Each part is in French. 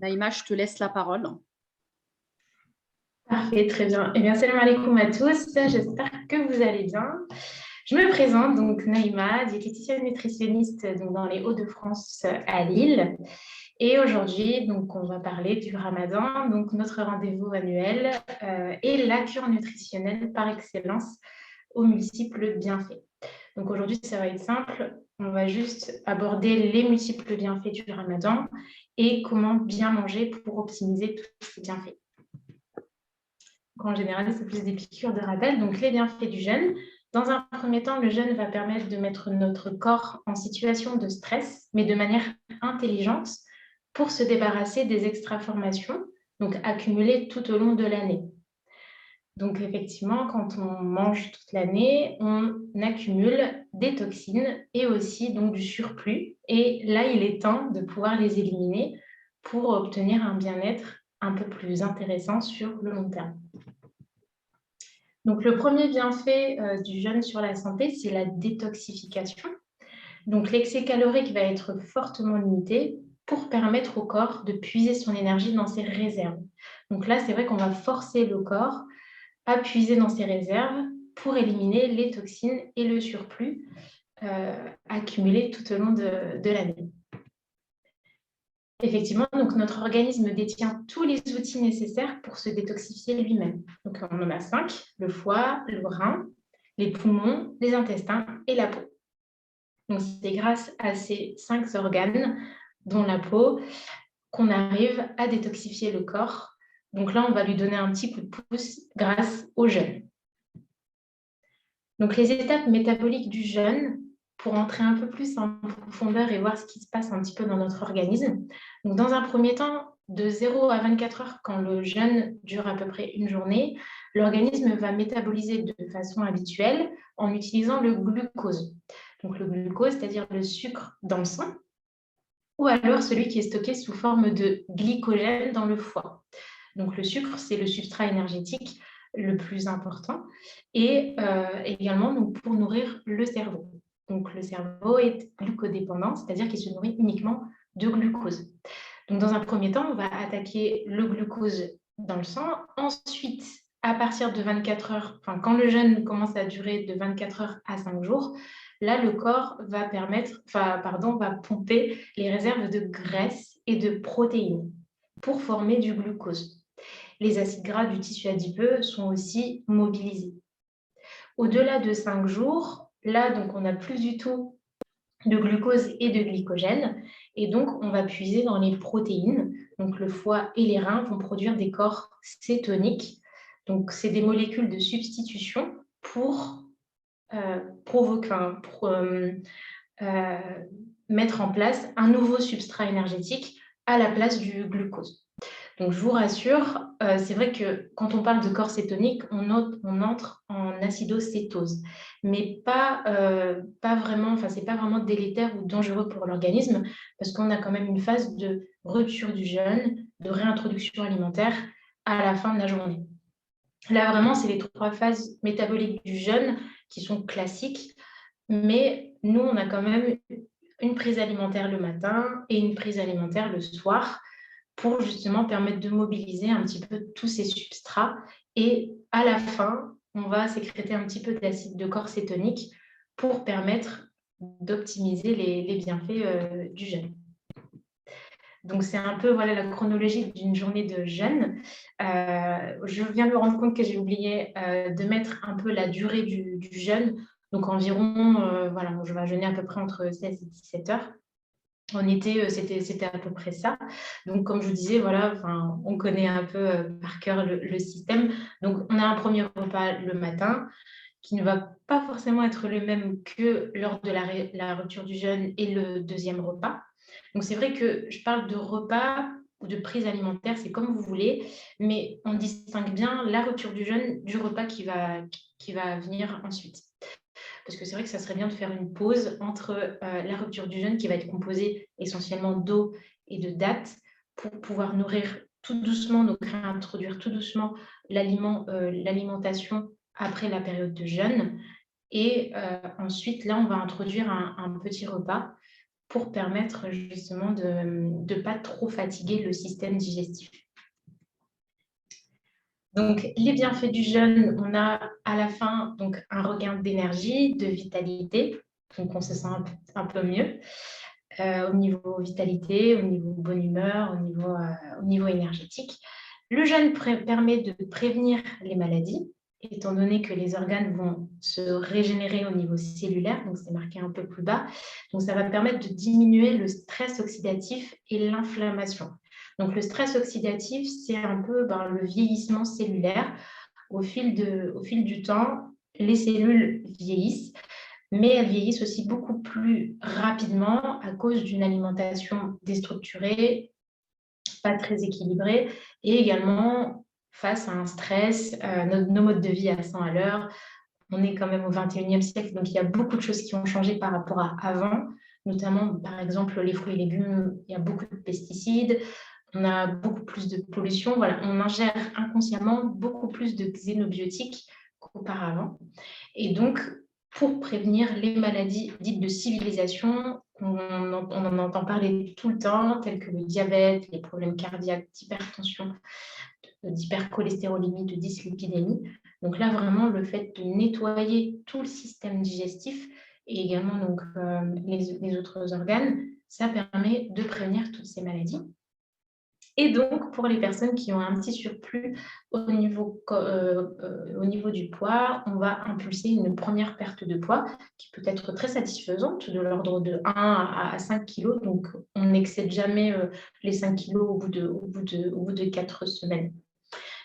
Naïma, je te laisse la parole. Parfait, très bien. Eh bien, salam alaikum à tous. J'espère que vous allez bien. Je me présente, donc Naïma, diététicienne nutritionniste donc, dans les Hauts-de-France à Lille. Et aujourd'hui, donc, on va parler du Ramadan, donc notre rendez-vous annuel et la cure nutritionnelle par excellence aux multiples bienfaits. Donc aujourd'hui, ça va être simple. On va juste aborder les multiples bienfaits du Ramadan et comment bien manger pour optimiser tous ces bienfaits. En général, c'est plus des piqûres de rappel. Donc, les bienfaits du jeûne. Dans un premier temps, le jeûne va permettre de mettre notre corps en situation de stress, mais de manière intelligente pour se débarrasser des extra-formations, donc accumulées tout au long de l'année. Donc, effectivement, quand on mange toute l'année, on accumule des toxines et aussi donc, du surplus. Et là, il est temps de pouvoir les éliminer pour obtenir un bien-être un peu plus intéressant sur le long terme. Donc, le premier bienfait du jeûne sur la santé, c'est la détoxification. Donc, l'excès calorique va être fortement limité pour permettre au corps de puiser son énergie dans ses réserves. Donc là, c'est vrai qu'on va forcer le corps à puiser dans ses réserves pour éliminer les toxines et le surplus accumulés tout au long de l'année. Effectivement, donc notre organisme détient tous les outils nécessaires pour se détoxifier lui-même. Donc on en a 5, le foie, le rein, les poumons, les intestins et la peau. Donc c'est grâce à ces 5 organes, dont la peau, qu'on arrive à détoxifier le corps. Donc là, on va lui donner un petit coup de pouce grâce au jeûne. Donc les étapes métaboliques du jeûne, pour entrer un peu plus en profondeur et voir ce qui se passe un petit peu dans notre organisme. Donc, dans un premier temps, de 0 à 24 heures, quand le jeûne dure à peu près une journée, l'organisme va métaboliser de façon habituelle en utilisant le glucose. Donc, le glucose, c'est-à-dire le sucre dans le sang, ou alors celui qui est stocké sous forme de glycogène dans le foie. Donc, le sucre, c'est le substrat énergétique le plus important et également donc, pour nourrir le cerveau. Donc, le cerveau est glucodépendant, c'est-à-dire qu'il se nourrit uniquement de glucose. Donc, dans un premier temps, on va attaquer le glucose dans le sang. Ensuite, à partir de 24 heures, enfin, quand le jeûne commence à durer de 24 heures à 5 jours, là, le corps va va pomper les réserves de graisse et de protéines pour former du glucose. Les acides gras du tissu adipeux sont aussi mobilisés. Au-delà de 5 jours, là, donc, on n'a plus du tout de glucose et de glycogène, et donc on va puiser dans les protéines. Donc le foie et les reins vont produire des corps cétoniques. Donc c'est des molécules de substitution pour mettre en place un nouveau substrat énergétique à la place du glucose. Donc, je vous rassure, c'est vrai que quand on parle de corps cétonique, on entre en acidocétose, mais pas vraiment, enfin, c'est pas vraiment délétère ou dangereux pour l'organisme parce qu'on a quand même une phase de rupture du jeûne, de réintroduction alimentaire à la fin de la journée. Là, vraiment, c'est les 3 phases métaboliques du jeûne qui sont classiques, mais nous, on a quand même une prise alimentaire le matin et une prise alimentaire le soir pour justement permettre de mobiliser un petit peu tous ces substrats. Et à la fin, on va sécréter un petit peu d'acide de corps cétonique pour permettre d'optimiser les bienfaits du jeûne. Donc, c'est un peu voilà, la chronologie d'une journée de jeûne. Je viens de me rendre compte que j'ai oublié de mettre un peu la durée du jeûne. Donc, environ, voilà, je vais jeûner à peu près entre 16 et 17 heures. En été, c'était à peu près ça. Donc, comme je vous disais, voilà, on connaît un peu par cœur le système. Donc, on a un premier repas le matin qui ne va pas forcément être le même que lors de la rupture du jeûne et le deuxième repas. Donc, c'est vrai que je parle de repas ou de prise alimentaire, c'est comme vous voulez, mais on distingue bien la rupture du jeûne du repas qui va venir ensuite. Parce que c'est vrai que ça serait bien de faire une pause entre la rupture du jeûne qui va être composée essentiellement d'eau et de dattes pour pouvoir nourrir tout doucement, donc réintroduire tout doucement l'alimentation après la période de jeûne. Et ensuite, là, on va introduire un petit repas pour permettre justement de ne pas trop fatiguer le système digestif. Donc, les bienfaits du jeûne, on a à la fin donc, un regain d'énergie, de vitalité, donc on se sent un peu mieux au niveau vitalité, au niveau bonne humeur, au niveau énergétique. Le jeûne permet de prévenir les maladies, étant donné que les organes vont se régénérer au niveau cellulaire, donc c'est marqué un peu plus bas. Donc ça va permettre de diminuer le stress oxydatif et l'inflammation. Donc le stress oxydatif, c'est un peu le vieillissement cellulaire. Au fil du temps, les cellules vieillissent, mais elles vieillissent aussi beaucoup plus rapidement à cause d'une alimentation déstructurée, pas très équilibrée, et également face à un stress, nos modes de vie à 100 à l'heure. On est quand même au 21e siècle, donc il y a beaucoup de choses qui ont changé par rapport à avant, notamment, par exemple, les fruits et légumes, il y a beaucoup de pesticides, on a beaucoup plus de pollution, voilà, on ingère inconsciemment beaucoup plus de xénobiotiques qu'auparavant. Et donc, pour prévenir les maladies dites de civilisation, on en entend parler tout le temps, telles que le diabète, les problèmes cardiaques, d'hypertension, d'hypercholestérolémie, de dyslipidémie. Donc là, vraiment, le fait de nettoyer tout le système digestif et également donc, les autres organes, ça permet de prévenir toutes ces maladies. Et donc, pour les personnes qui ont un petit surplus au niveau du poids, on va impulser une première perte de poids qui peut être très satisfaisante, de l'ordre de 1 à 5 kg. Donc, on n'excède jamais les 5 kg au bout de 4 semaines.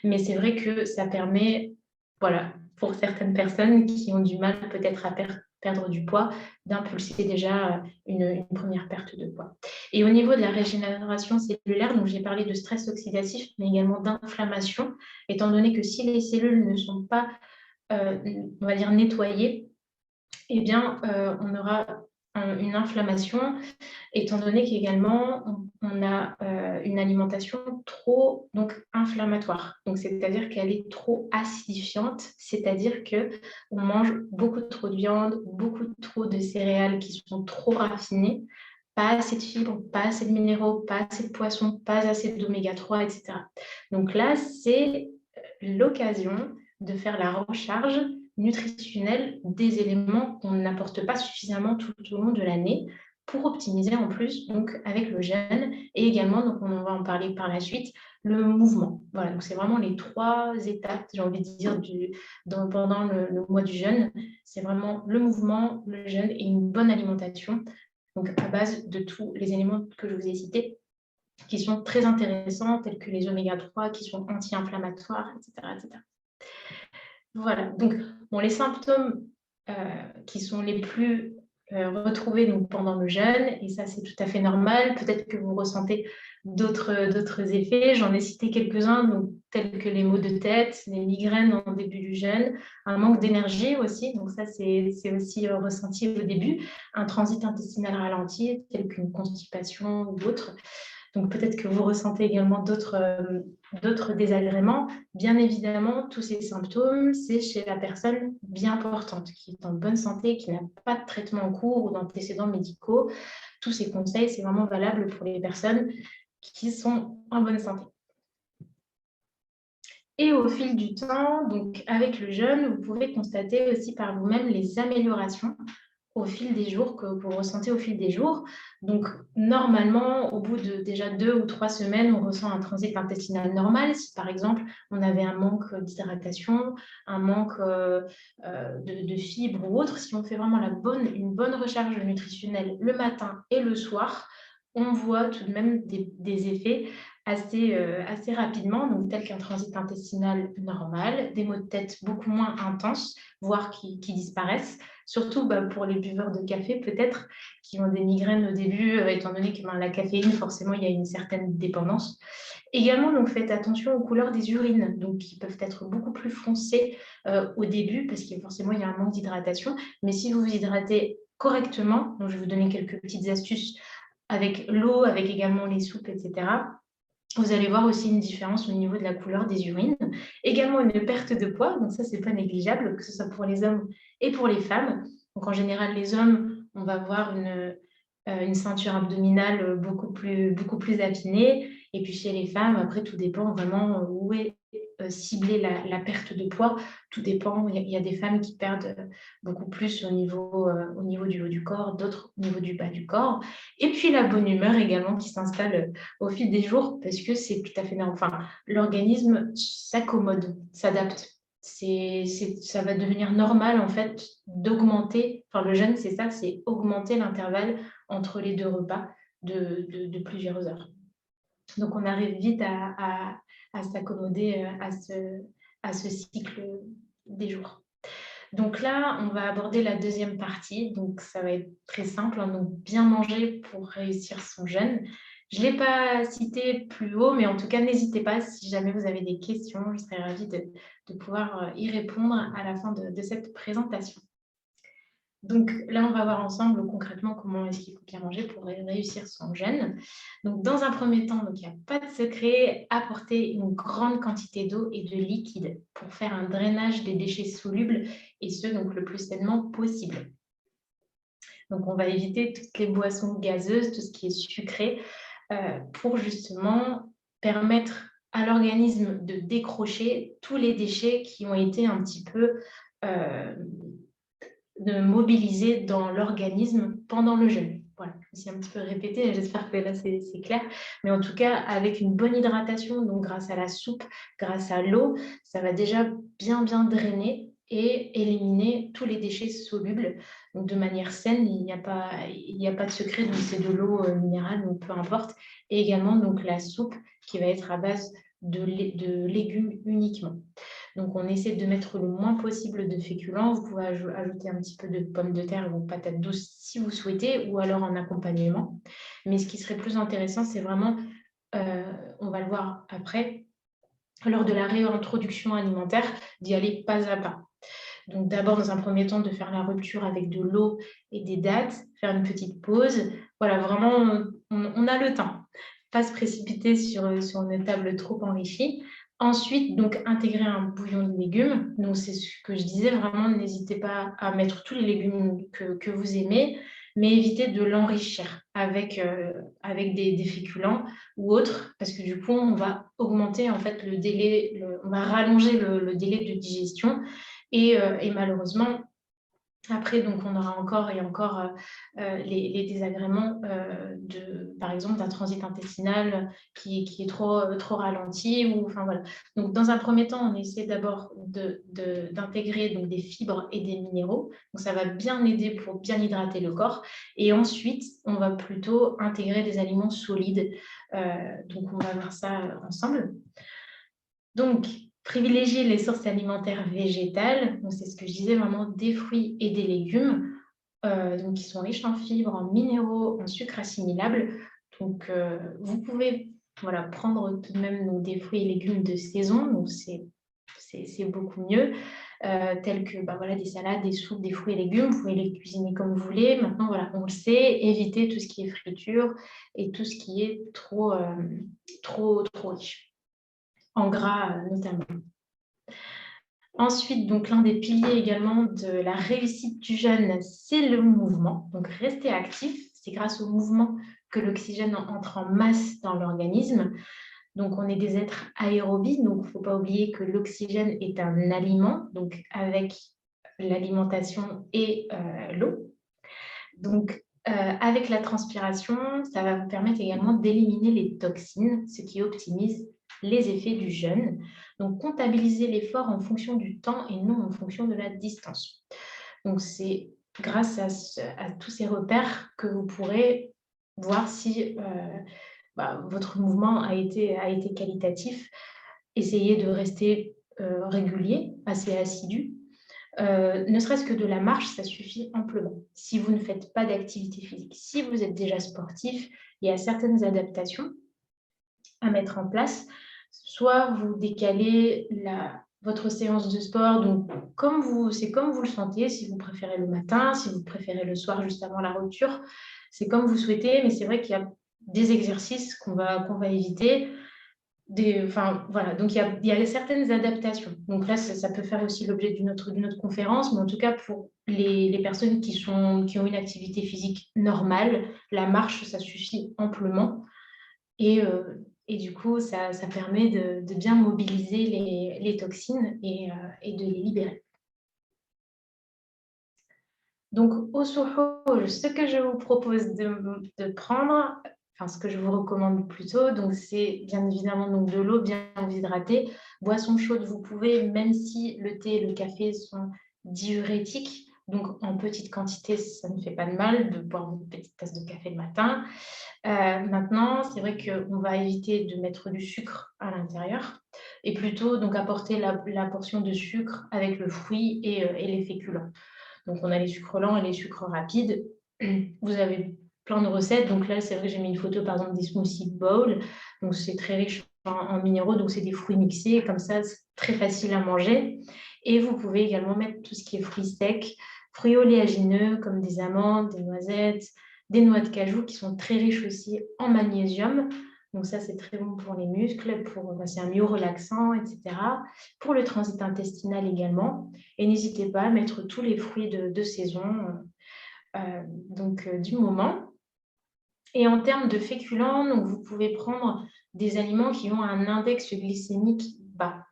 Mais c'est vrai que ça permet, voilà, pour certaines personnes qui ont du mal peut-être à perdre du poids, d'impulser déjà une première perte de poids. Et au niveau de la régénération cellulaire, donc j'ai parlé de stress oxydatif, mais également d'inflammation, étant donné que si les cellules ne sont pas, on va dire, nettoyées, eh bien, on aura une inflammation, étant donné qu'également, on a une alimentation trop inflammatoire. Donc, c'est-à-dire qu'elle est trop acidifiante, c'est-à-dire qu'on mange beaucoup trop de viande, beaucoup trop de céréales qui sont trop raffinées, pas assez de fibres, pas assez de minéraux, pas assez de poissons, pas assez d'oméga 3, etc. Donc là, c'est l'occasion de faire la recharge nutritionnelle des éléments qu'on n'apporte pas suffisamment tout au long de l'année pour optimiser en plus donc avec le jeûne et également, donc on va en parler par la suite, le mouvement. Voilà, donc c'est vraiment les 3 étapes, j'ai envie de dire, pendant le mois du jeûne. C'est vraiment le mouvement, le jeûne et une bonne alimentation, donc à base de tous les éléments que je vous ai cités, qui sont très intéressants, tels que les oméga 3, qui sont anti-inflammatoires, etc., etc. Voilà, donc les symptômes qui sont les plus retrouvés donc, pendant le jeûne, et ça c'est tout à fait normal, peut-être que vous ressentez d'autres effets, j'en ai cité quelques-uns, tels que les maux de tête, les migraines en début du jeûne, un manque d'énergie aussi, donc ça c'est aussi ressenti au début, un transit intestinal ralenti, tel qu'une constipation ou autre. Donc peut-être que vous ressentez également d'autres désagréments. Bien évidemment, tous ces symptômes, c'est chez la personne bien portante, qui est en bonne santé, qui n'a pas de traitement en cours ou d'antécédents médicaux. Tous ces conseils, c'est vraiment valable pour les personnes qui sont en bonne santé. Et au fil du temps, donc avec le jeûne, vous pouvez constater aussi par vous-même les améliorations au fil des jours, que vous ressentez au fil des jours. Donc, normalement, au bout de déjà 2 ou 3 semaines, on ressent un transit intestinal normal. Si, par exemple, on avait un manque d'hydratation, un manque de fibres ou autre, si on fait vraiment une bonne recharge nutritionnelle le matin et le soir, on voit tout de même des effets assez rapidement, donc tel qu'un transit intestinal normal, des maux de tête beaucoup moins intenses, voire qui disparaissent, surtout pour les buveurs de café peut-être, qui ont des migraines au début, étant donné que la caféine, forcément, il y a une certaine dépendance. Également, donc, faites attention aux couleurs des urines, donc, qui peuvent être beaucoup plus foncées au début, parce que forcément, il y a un manque d'hydratation. Mais si vous vous hydratez correctement, donc je vais vous donner quelques petites astuces avec l'eau, avec également les soupes, etc., vous allez voir aussi une différence au niveau de la couleur des urines. Également une perte de poids, donc ça, c'est pas négligeable, que ce soit pour les hommes et pour les femmes. Donc en général, les hommes, on va voir une ceinture abdominale beaucoup plus affinée. Et puis chez les femmes, après, tout dépend vraiment où est ciblée la perte de poids. Tout dépend. Il y a des femmes qui perdent beaucoup plus au niveau du haut du corps, d'autres au niveau du bas du corps. Et puis la bonne humeur également qui s'installe au fil des jours, parce que c'est tout à fait normal. Enfin, l'organisme s'accommode, s'adapte. Ça va devenir normal en fait d'augmenter, enfin le jeûne c'est ça, c'est augmenter l'intervalle entre les deux repas de plusieurs heures. Donc on arrive vite à s'accommoder à ce cycle des jours. Donc là, on va aborder la deuxième partie. Donc ça va être très simple, hein, donc bien manger pour réussir son jeûne. Je ne l'ai pas cité plus haut, mais en tout cas, n'hésitez pas si jamais vous avez des questions. Je serais ravie de pouvoir y répondre à la fin de cette présentation. Donc là, on va voir ensemble concrètement comment est-ce qu'il faut bien manger pour réussir son jeûne. Donc dans un premier temps, il n'y a pas de secret, apporter une grande quantité d'eau et de liquide pour faire un drainage des déchets solubles et ce, donc le plus sainement possible. Donc on va éviter toutes les boissons gazeuses, tout ce qui est sucré, pour justement permettre à l'organisme de décrocher tous les déchets qui ont été un petit peu de mobiliser dans l'organisme pendant le jeûne. Voilà, je me suis un petit peu répétée, j'espère que là c'est clair. Mais en tout cas, avec une bonne hydratation, donc grâce à la soupe, grâce à l'eau, ça va déjà bien drainer et éliminer tous les déchets solubles. Donc de manière saine, il n'y a pas de secret, donc c'est de l'eau minérale, donc peu importe. Et également donc la soupe qui va être à base de légumes uniquement. Donc, on essaie de mettre le moins possible de féculents. Vous pouvez ajouter un petit peu de pommes de terre ou patates douces si vous souhaitez, ou alors en accompagnement. Mais ce qui serait plus intéressant, c'est vraiment, on va le voir après, lors de la réintroduction alimentaire, d'y aller pas à pas. Donc, d'abord, dans un premier temps, de faire la rupture avec de l'eau et des dattes, faire une petite pause. Voilà, vraiment, on a le temps. Pas se précipiter sur une table trop enrichie. Ensuite, donc, intégrer un bouillon de légumes. Donc, c'est ce que je disais, vraiment, n'hésitez pas à mettre tous les légumes que vous aimez, mais évitez de l'enrichir avec des féculents ou autres, parce que du coup, on va augmenter en fait le délai, on va rallonger le délai de digestion. Et malheureusement, après, donc, on aura encore et encore les désagréments, par exemple, d'un transit intestinal qui est trop ralenti. Enfin, voilà. Donc, dans un premier temps, on essaie d'abord d'intégrer donc, des fibres et des minéraux. Donc, ça va bien aider pour bien hydrater le corps. Et ensuite, on va plutôt intégrer des aliments solides. Donc, on va voir ça ensemble. Donc, privilégier les sources alimentaires végétales, c'est ce que je disais, vraiment des fruits et des légumes, donc qui sont riches en fibres, en minéraux, en sucre assimilable. Donc, vous pouvez prendre tout de même des fruits et légumes de saison, donc c'est beaucoup mieux, tels que des salades, des soupes, des fruits et légumes. Vous pouvez les cuisiner comme vous voulez. Maintenant, voilà, on le sait, évitez tout ce qui est friture et tout ce qui est trop riche en gras notamment. Ensuite, donc l'un des piliers également de la réussite du jeûne, c'est le mouvement. Donc rester actif, c'est grâce au mouvement que l'oxygène entre en masse dans l'organisme. Donc on est des êtres aérobies, donc il ne faut pas oublier que l'oxygène est un aliment, donc avec l'alimentation et l'eau. Donc avec la transpiration, ça va vous permettre également d'éliminer les toxines, ce qui optimise les effets du jeûne. Donc, comptabiliser l'effort en fonction du temps et non en fonction de la distance. Donc, c'est grâce à tous ces repères que vous pourrez voir si votre mouvement a été qualitatif. Essayez de rester régulier, assez assidu. Ne serait-ce que de la marche, ça suffit amplement. Si vous ne faites pas d'activité physique, si vous êtes déjà sportif, il y a certaines adaptations à mettre en place. Soit vous décalez votre séance de sport, donc c'est comme vous le sentez, si vous préférez le matin, si vous préférez le soir juste avant la rupture, c'est comme vous souhaitez, mais c'est vrai qu'il y a des exercices qu'on va éviter. Enfin, voilà, donc il y a certaines adaptations. Donc là, ça peut faire aussi l'objet d'une autre conférence, mais en tout cas, pour les personnes qui ont une activité physique normale, la marche, ça suffit amplement. Et du coup, ça permet de bien mobiliser les toxines et de les libérer. Donc, au suhoor, ce que je vous propose de prendre, enfin ce que je vous recommande plutôt, donc c'est bien évidemment donc, de l'eau bien vous hydrater. Boisson chaude, vous pouvez, même si le thé et le café sont diurétiques, donc en petite quantité, ça ne fait pas de mal de boire une petite tasse de café le matin. Maintenant, c'est vrai qu'on va éviter de mettre du sucre à l'intérieur et plutôt donc apporter la portion de sucre avec le fruit et les féculents. Donc, on a les sucres lents et les sucres rapides. Vous avez plein de recettes. Donc là, c'est vrai que j'ai mis une photo, par exemple, des smoothie bowls. Donc, c'est très riche en minéraux. Donc, c'est des fruits mixés. Comme ça, c'est très facile à manger. Et vous pouvez également mettre tout ce qui est fruits secs, fruits oléagineux comme des amandes, des noisettes, des noix de cajou qui sont très riches aussi en magnésium. Donc ça, c'est très bon pour les muscles, c'est un myorelaxant, etc. Pour le transit intestinal également. Et n'hésitez pas à mettre tous les fruits de saison du moment. Et en termes de féculents, donc vous pouvez prendre des aliments qui ont un index glycémique bas.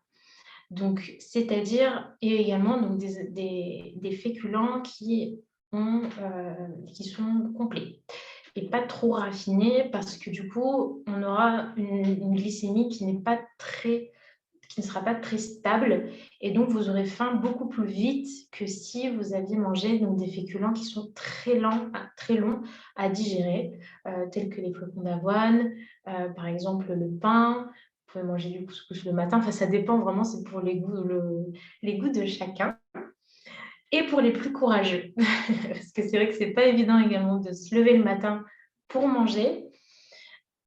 Donc, c'est-à-dire, et également donc, des féculents qui sont complets et pas trop raffinés parce que du coup, on aura une glycémie qui ne sera pas très stable et donc vous aurez faim beaucoup plus vite que si vous aviez mangé donc, des féculents qui sont très longs à digérer, tels que les flocons d'avoine, par exemple le pain. Vous pouvez manger du couscous le matin. Enfin, ça dépend vraiment, c'est pour les goûts de chacun. Et pour les plus courageux, parce que c'est vrai que c'est pas évident également de se lever le matin pour manger.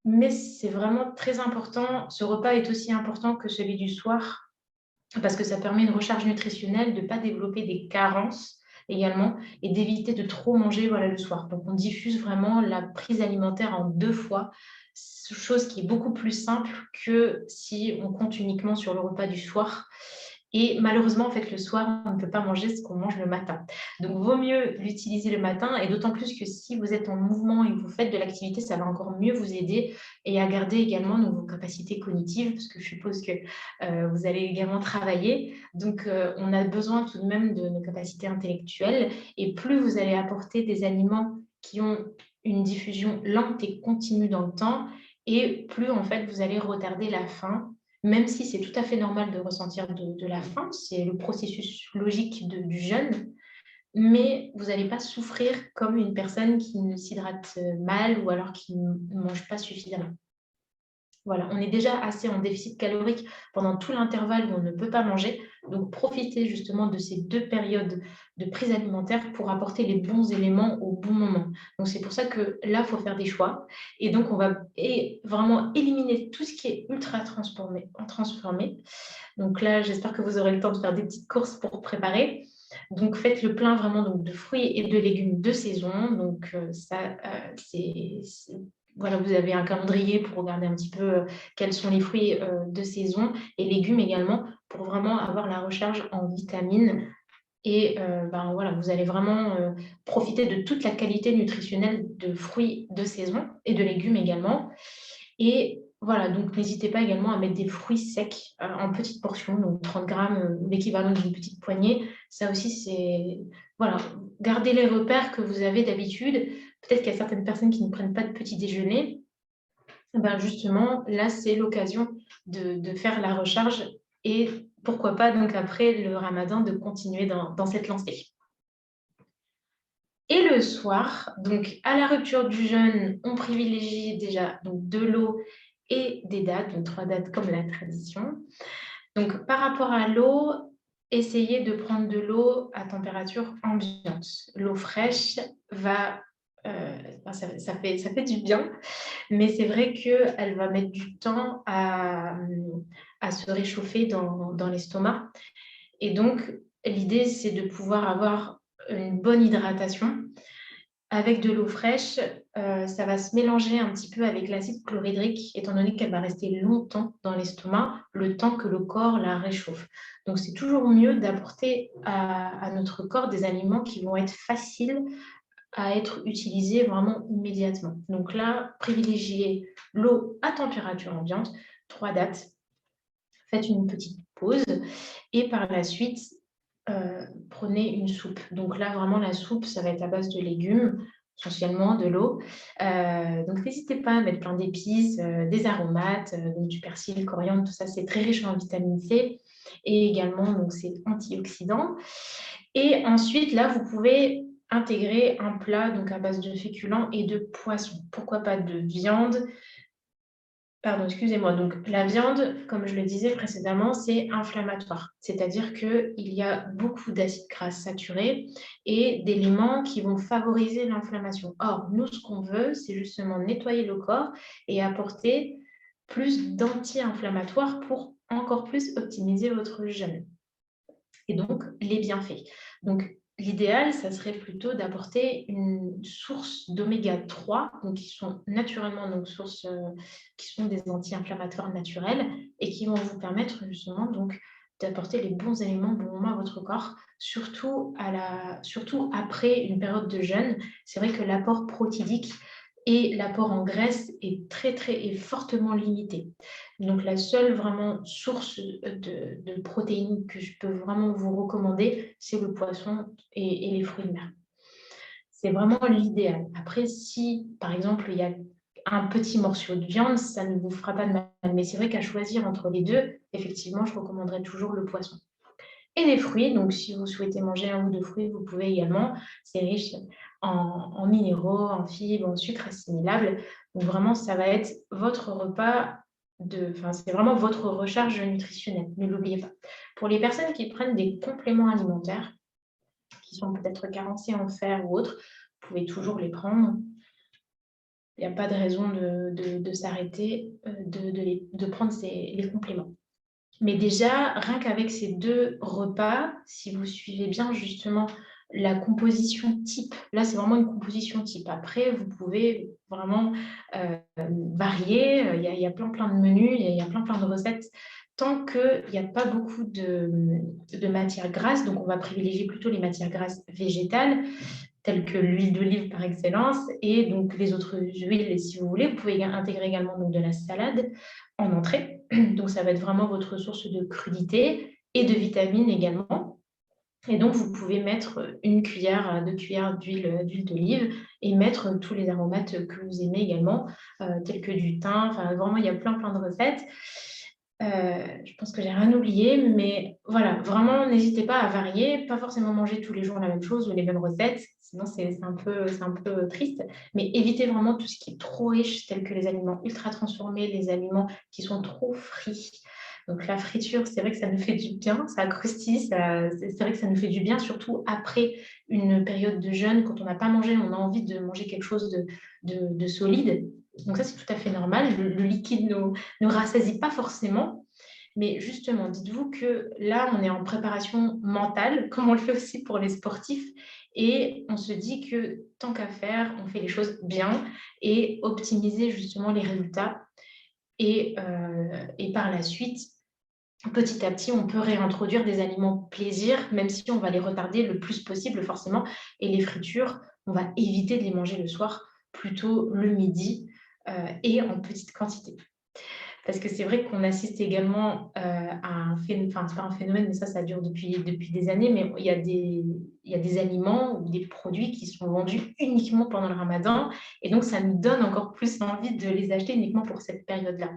Mais c'est vraiment très important. Ce repas est aussi important que celui du soir parce que ça permet une recharge nutritionnelle, de ne pas développer des carences également et d'éviter de trop manger le soir. Donc, on diffuse vraiment la prise alimentaire en 2 fois, chose qui est beaucoup plus simple que si on compte uniquement sur le repas du soir. Et malheureusement, en fait, le soir, on ne peut pas manger ce qu'on mange le matin. Donc, vaut mieux l'utiliser le matin et d'autant plus que si vous êtes en mouvement et que vous faites de l'activité, ça va encore mieux vous aider et à garder également vos capacités cognitives parce que je suppose que vous allez également travailler. Donc, on a besoin tout de même de nos capacités intellectuelles et plus vous allez apporter des aliments qui ont une diffusion lente et continue dans le temps et plus, en fait, vous allez retarder la faim même si c'est tout à fait normal de ressentir de la faim, c'est le processus logique du jeûne, mais vous n'allez pas souffrir comme une personne qui ne s'hydrate mal ou alors qui ne mange pas suffisamment. Voilà, on est déjà assez en déficit calorique pendant tout l'intervalle où on ne peut pas manger. Donc, profitez justement de ces 2 périodes de prise alimentaire pour apporter les bons éléments au bon moment. Donc, c'est pour ça que là, il faut faire des choix. Et donc, on va vraiment éliminer tout ce qui est ultra transformé. Donc là, j'espère que vous aurez le temps de faire des petites courses pour préparer. Donc, faites le plein vraiment de fruits et de légumes de saison. Donc, voilà, vous avez un calendrier pour regarder un petit peu quels sont les fruits de saison et légumes également pour vraiment avoir la recharge en vitamines. Et voilà, vous allez vraiment profiter de toute la qualité nutritionnelle de fruits de saison et de légumes également. Et voilà, donc n'hésitez pas également à mettre des fruits secs en petites portions, donc 30 grammes, l'équivalent d'une petite poignée. Ça aussi, c'est... Voilà, gardez les repères que vous avez d'habitude. Peut-être qu'il y a certaines personnes qui ne prennent pas de petit déjeuner. Ben justement, là, c'est l'occasion de faire la recharge et pourquoi pas, donc après le ramadan, de continuer dans cette lancée. Et le soir, donc à la rupture du jeûne, on privilégie déjà donc, de l'eau et des dattes, donc 3 dattes comme la tradition. Donc par rapport à l'eau, essayez de prendre de l'eau à température ambiante. L'eau fraîche ça fait du bien, mais c'est vrai qu'elle va mettre du temps à se réchauffer dans l'estomac. Et donc, l'idée, c'est de pouvoir avoir une bonne hydratation avec de l'eau fraîche. ça va se mélanger un petit peu avec l'acide chlorhydrique, étant donné qu'elle va rester longtemps dans l'estomac, le temps que le corps la réchauffe. Donc, c'est toujours mieux d'apporter à notre corps des aliments qui vont être faciles à être utilisés vraiment immédiatement. Donc là, privilégiez l'eau à température ambiante, 3 dates, faites une petite pause et par la suite, prenez une soupe. Donc là, vraiment, la soupe, ça va être à base de légumes, essentiellement de l'eau. Donc n'hésitez pas à mettre plein d'épices, des aromates, donc du persil, coriandre, tout ça, c'est très riche en vitamine C et également, donc c'est antioxydant. Et ensuite, là, vous pouvez intégrer un plat donc à base de féculents et de poissons. Pourquoi pas de viande? Pardon, excusez-moi. Donc, la viande, comme je le disais précédemment, c'est inflammatoire. C'est-à-dire qu'il y a beaucoup d'acides gras saturés et d'éléments qui vont favoriser l'inflammation. Or, nous, ce qu'on veut, c'est justement nettoyer le corps et apporter plus d'anti-inflammatoires pour encore plus optimiser votre jeûne et donc les bienfaits. Donc, l'idéal, ça serait plutôt d'apporter une source d'oméga 3, donc qui sont naturellement donc sources qui sont des anti-inflammatoires naturels et qui vont vous permettre justement donc d'apporter les bons éléments bon moment à votre corps, surtout après une période de jeûne. C'est vrai que l'apport protidique et l'apport en graisse est très fortement limité. Donc la seule vraiment source de protéines que je peux vraiment vous recommander, c'est le poisson et les fruits de mer. C'est vraiment l'idéal. Après, si par exemple il y a un petit morceau de viande, ça ne vous fera pas de mal. Mais c'est vrai qu'à choisir entre les deux, effectivement, je recommanderais toujours le poisson. Et les fruits, donc si vous souhaitez manger un ou deux fruits, vous pouvez également. C'est riche en minéraux, en fibres, en sucres assimilables. Donc vraiment, ça va être votre repas c'est vraiment votre recharge nutritionnelle. Ne l'oubliez pas. Pour les personnes qui prennent des compléments alimentaires, qui sont peut-être carencés en fer ou autres, vous pouvez toujours les prendre. Il n'y a pas de raison de s'arrêter, de prendre les compléments. Mais déjà, rien qu'avec ces 2 repas, si vous suivez bien justement la composition type, là c'est vraiment une composition type. Après, vous pouvez vraiment varier, il y a plein de menus, il y a plein de recettes. Tant qu'il n'y a pas beaucoup de matières grasses, donc on va privilégier plutôt les matières grasses végétales, telles que l'huile d'olive par excellence, et donc les autres huiles, si vous voulez. Vous pouvez intégrer également donc, de la salade en entrée. Donc, ça va être vraiment votre source de crudité et de vitamines également. Et donc, vous pouvez mettre 1 cuillère, 2 cuillères d'huile d'olive et mettre tous les aromates que vous aimez également, tels que du thym. Enfin, vraiment, il y a plein de recettes. Je pense que j'ai rien oublié, mais voilà, vraiment, n'hésitez pas à varier, pas forcément manger tous les jours la même chose ou les mêmes recettes, sinon c'est un peu triste, mais évitez vraiment tout ce qui est trop riche, tel que les aliments ultra transformés, les aliments qui sont trop frits. Donc la friture, c'est vrai que ça nous fait du bien, ça croustille, c'est vrai que ça nous fait du bien, surtout après une période de jeûne, quand on n'a pas mangé, on a envie de manger quelque chose de solide. Donc ça, c'est tout à fait normal. Le liquide ne rassasie pas forcément. Mais justement, dites-vous que là, on est en préparation mentale, comme on le fait aussi pour les sportifs. Et on se dit que tant qu'à faire, on fait les choses bien et optimiser justement les résultats. Et par la suite, petit à petit, on peut réintroduire des aliments plaisir, même si on va les retarder le plus possible forcément. Et les fritures, on va éviter de les manger le soir, plutôt le midi et en petite quantité. Parce que c'est vrai qu'on assiste également à un phénomène, enfin, c'est pas un phénomène, mais ça dure depuis des années, mais il y a des aliments ou des produits qui sont vendus uniquement pendant le ramadan, et donc ça nous donne encore plus envie de les acheter uniquement pour cette période-là.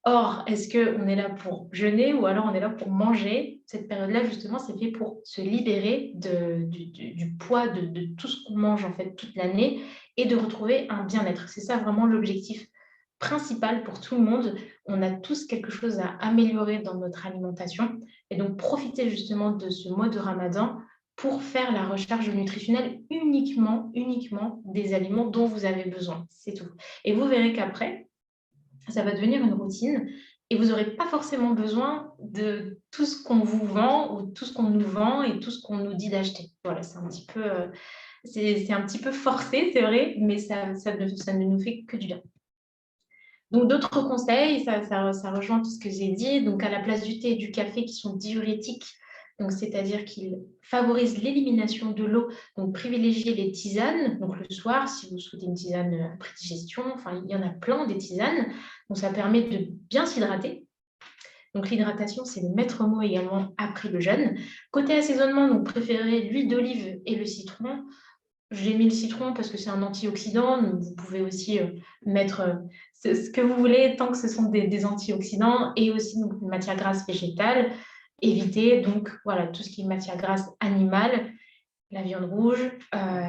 Or, est-ce qu'on est là pour jeûner ou alors on est là pour manger? Cette période-là, justement, c'est fait pour se libérer du poids de tout ce qu'on mange en fait toute l'année et de retrouver un bien-être. C'est ça vraiment l'objectif principal pour tout le monde. On a tous quelque chose à améliorer dans notre alimentation et donc profitez justement de ce mois de Ramadan pour faire la recharge nutritionnelle uniquement des aliments dont vous avez besoin. C'est tout. Et vous verrez qu'après, ça va devenir une routine et vous n'aurez pas forcément besoin de tout ce qu'on vous vend ou tout ce qu'on nous vend et tout ce qu'on nous dit d'acheter. Voilà, c'est un petit peu C'est un petit peu forcé, c'est vrai, mais ça ne nous fait que du bien. Donc, d'autres conseils, ça rejoint tout ce que j'ai dit. Donc, à la place du thé et du café qui sont diurétiques, donc c'est-à-dire qu'ils favorisent l'élimination de l'eau, donc privilégiez les tisanes. Donc, le soir, si vous souhaitez une tisane après digestion, enfin, il y en a plein des tisanes. Donc, ça permet de bien s'hydrater. Donc, l'hydratation, c'est le maître mot également après le jeûne. Côté assaisonnement, donc préférez l'huile d'olive et le citron. J'ai mis le citron parce que c'est un antioxydant. Donc vous pouvez aussi mettre ce que vous voulez tant que ce sont des antioxydants et aussi donc, une matière grasse végétale. Évitez donc voilà, tout ce qui est matière grasse animale, la viande rouge,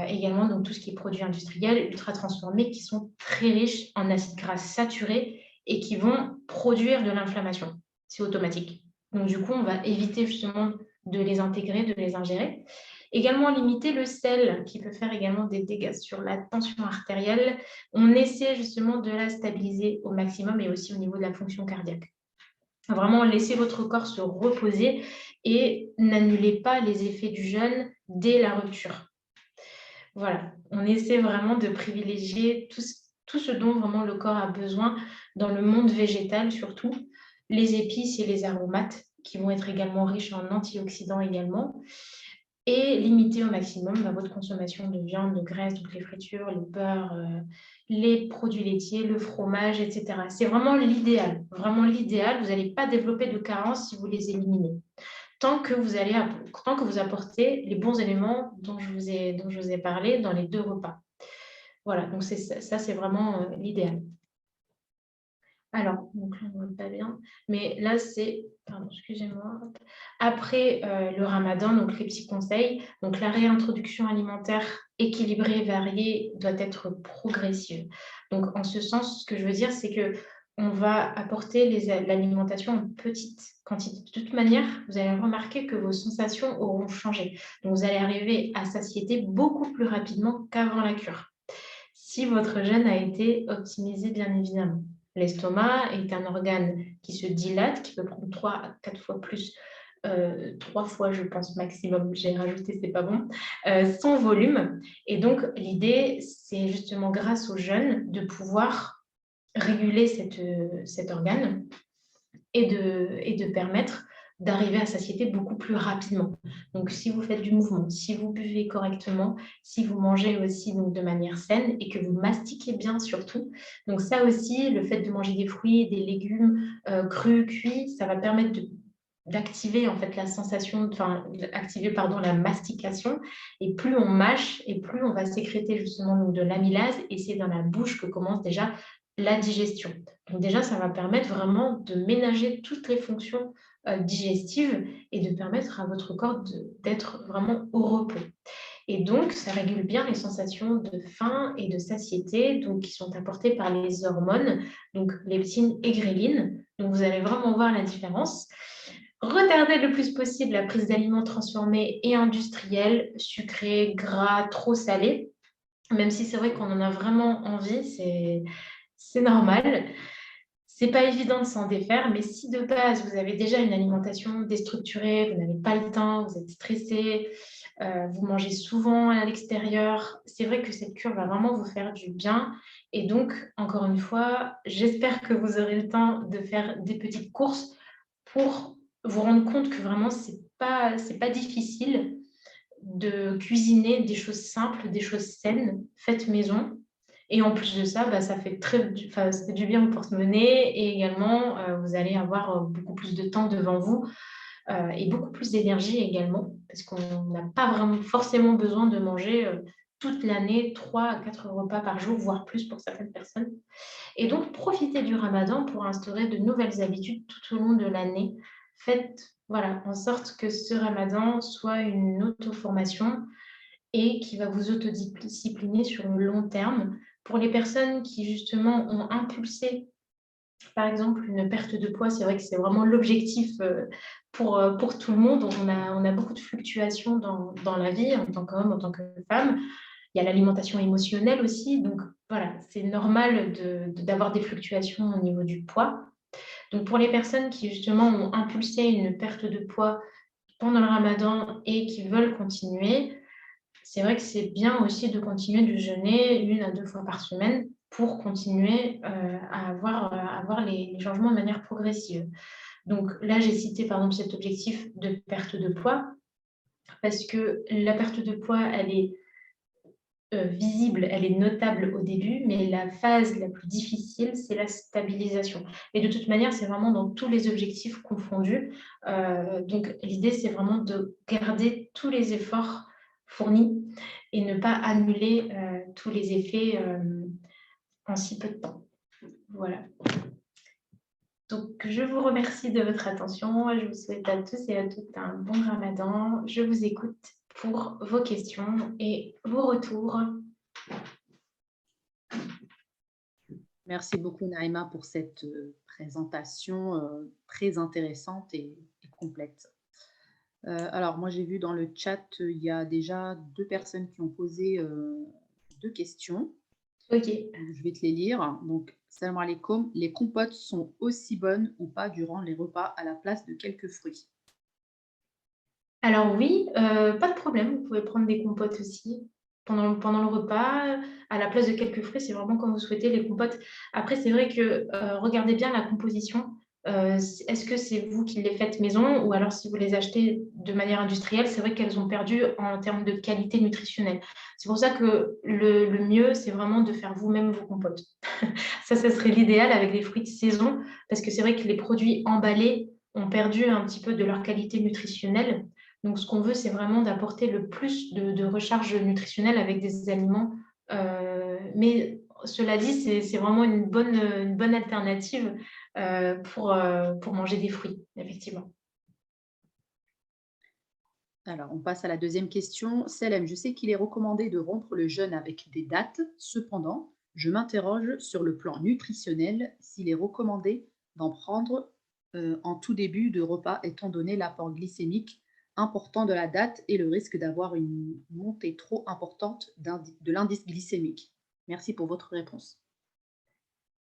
également donc, tout ce qui est produits industriels ultra transformés qui sont très riches en acides gras saturés et qui vont produire de l'inflammation. C'est automatique. Donc du coup, on va éviter justement de les intégrer, de les ingérer. Également, limiter le sel qui peut faire également des dégâts sur la tension artérielle. On essaie justement de la stabiliser au maximum et aussi au niveau de la fonction cardiaque. Vraiment, laissez votre corps se reposer et n'annulez pas les effets du jeûne dès la rupture. Voilà, on essaie vraiment de privilégier tout ce dont vraiment le corps a besoin dans le monde végétal surtout, les épices et les aromates qui vont être également riches en antioxydants également et limiter au maximum votre consommation de viande, de graisse, donc les fritures, les beurres, les produits laitiers, le fromage, etc. C'est vraiment l'idéal. Vraiment l'idéal. Vous n'allez pas développer de carences si vous les éliminez. Tant que vous apportez les bons éléments dont je vous ai parlé dans les 2 repas. Voilà, donc ça c'est vraiment l'idéal. Alors, donc là, on ne voit pas bien, mais là, c'est, pardon, excusez-moi, après le ramadan, donc les petits conseils, donc la réintroduction alimentaire équilibrée, variée, doit être progressive. Donc, en ce sens, ce que je veux dire, c'est que on va apporter l'alimentation en petite quantité. De toute manière, vous allez remarquer que vos sensations auront changé. Donc, vous allez arriver à satiété beaucoup plus rapidement qu'avant la cure. Si votre jeûne a été optimisé, bien évidemment. L'estomac est un organe qui se dilate, qui peut prendre 3 à 4 fois plus, 3 fois, je pense, maximum, j'ai rajouté, c'est pas bon, son volume. Et donc, l'idée, c'est justement grâce au jeûne de pouvoir réguler cet organe et de permettre d'arriver à satiété beaucoup plus rapidement. Donc, si vous faites du mouvement, si vous buvez correctement, si vous mangez aussi donc, de manière saine et que vous mastiquez bien surtout. Donc, ça aussi, le fait de manger des fruits, des légumes crus, cuits, ça va permettre d'activer en fait la sensation, activer la mastication, et plus on mâche et plus on va sécréter justement donc, de l'amylase, et c'est dans la bouche que commence déjà la digestion. Donc déjà, ça va permettre vraiment de ménager toutes les fonctions digestives et de permettre à votre corps d'être vraiment au repos. Et donc, ça régule bien les sensations de faim et de satiété, donc qui sont apportées par les hormones, donc leptine et gréline. Donc, vous allez vraiment voir la différence. Retardez le plus possible la prise d'aliments transformés et industriels, sucrés, gras, trop salés. Même si c'est vrai qu'on en a vraiment envie, c'est normal. C'est pas évident de s'en défaire, mais si de base vous avez déjà une alimentation déstructurée, vous n'avez pas le temps, vous êtes stressé, vous mangez souvent à l'extérieur, c'est vrai que cette cure va vraiment vous faire du bien. Et donc, encore une fois, j'espère que vous aurez le temps de faire des petites courses pour vous rendre compte que vraiment, c'est pas difficile de cuisiner des choses simples, des choses saines, faites maison. Et en plus de ça, ça fait ça fait du bien au porte-monnaie et également, vous allez avoir beaucoup plus de temps devant vous et beaucoup plus d'énergie également parce qu'on n'a pas vraiment forcément besoin de manger toute l'année 3 à 4 repas par jour, voire plus pour certaines personnes. Et donc, profitez du ramadan pour instaurer de nouvelles habitudes tout au long de l'année. Faites en sorte que ce ramadan soit une auto-formation et qui va vous autodiscipliner sur le long terme. Pour les personnes qui, justement, ont impulsé, par exemple, une perte de poids, c'est vrai que c'est vraiment l'objectif pour tout le monde. On a beaucoup de fluctuations dans la vie, en tant qu'homme, en tant que femme. Il y a l'alimentation émotionnelle aussi. Donc, voilà, c'est normal d'avoir des fluctuations au niveau du poids. Donc, pour les personnes qui, justement, ont impulsé une perte de poids pendant le ramadan et qui veulent continuer, c'est vrai que c'est bien aussi de continuer de jeûner 1 à 2 fois par semaine pour continuer à avoir les changements de manière progressive. Donc là, j'ai cité par exemple cet objectif de perte de poids parce que la perte de poids, elle est visible, elle est notable au début, mais la phase la plus difficile, c'est la stabilisation. Et de toute manière, c'est vraiment dans tous les objectifs confondus. Donc l'idée, c'est vraiment de garder tous les efforts fournis et ne pas annuler tous les effets en si peu de temps. Voilà. Donc, je vous remercie de votre attention. Je vous souhaite à tous et à toutes un bon Ramadan. Je vous écoute pour vos questions et vos retours. Merci beaucoup, Naïma, pour cette présentation très intéressante et complète. Alors, moi, j'ai vu dans le chat, il y a déjà 2 personnes qui ont posé 2 questions. Ok. Je vais te les lire. Donc, salam alaikum, les compotes sont aussi bonnes ou pas durant les repas à la place de quelques fruits? Alors oui, pas de problème, vous pouvez prendre des compotes aussi pendant le repas, à la place de quelques fruits, c'est vraiment comme vous souhaitez, les compotes. Après, c'est vrai que, regardez bien la composition, est-ce que c'est vous qui les faites maison ou alors si vous les achetez de manière industrielle, c'est vrai qu'elles ont perdu en termes de qualité nutritionnelle. C'est pour ça que le mieux, c'est vraiment de faire vous-même vos compotes. Ça serait l'idéal avec les fruits de saison parce que c'est vrai que les produits emballés ont perdu un petit peu de leur qualité nutritionnelle. Donc, ce qu'on veut, c'est vraiment d'apporter le plus de recharge nutritionnelle avec des aliments. Mais cela dit, c'est vraiment une bonne alternative pour manger des fruits, effectivement. Alors, on passe à la deuxième question. Selem, je sais qu'il est recommandé de rompre le jeûne avec des dattes. Cependant, je m'interroge sur le plan nutritionnel s'il est recommandé d'en prendre en tout début de repas, étant donné l'apport glycémique important de la date et le risque d'avoir une montée trop importante de l'indice glycémique. Merci pour votre réponse.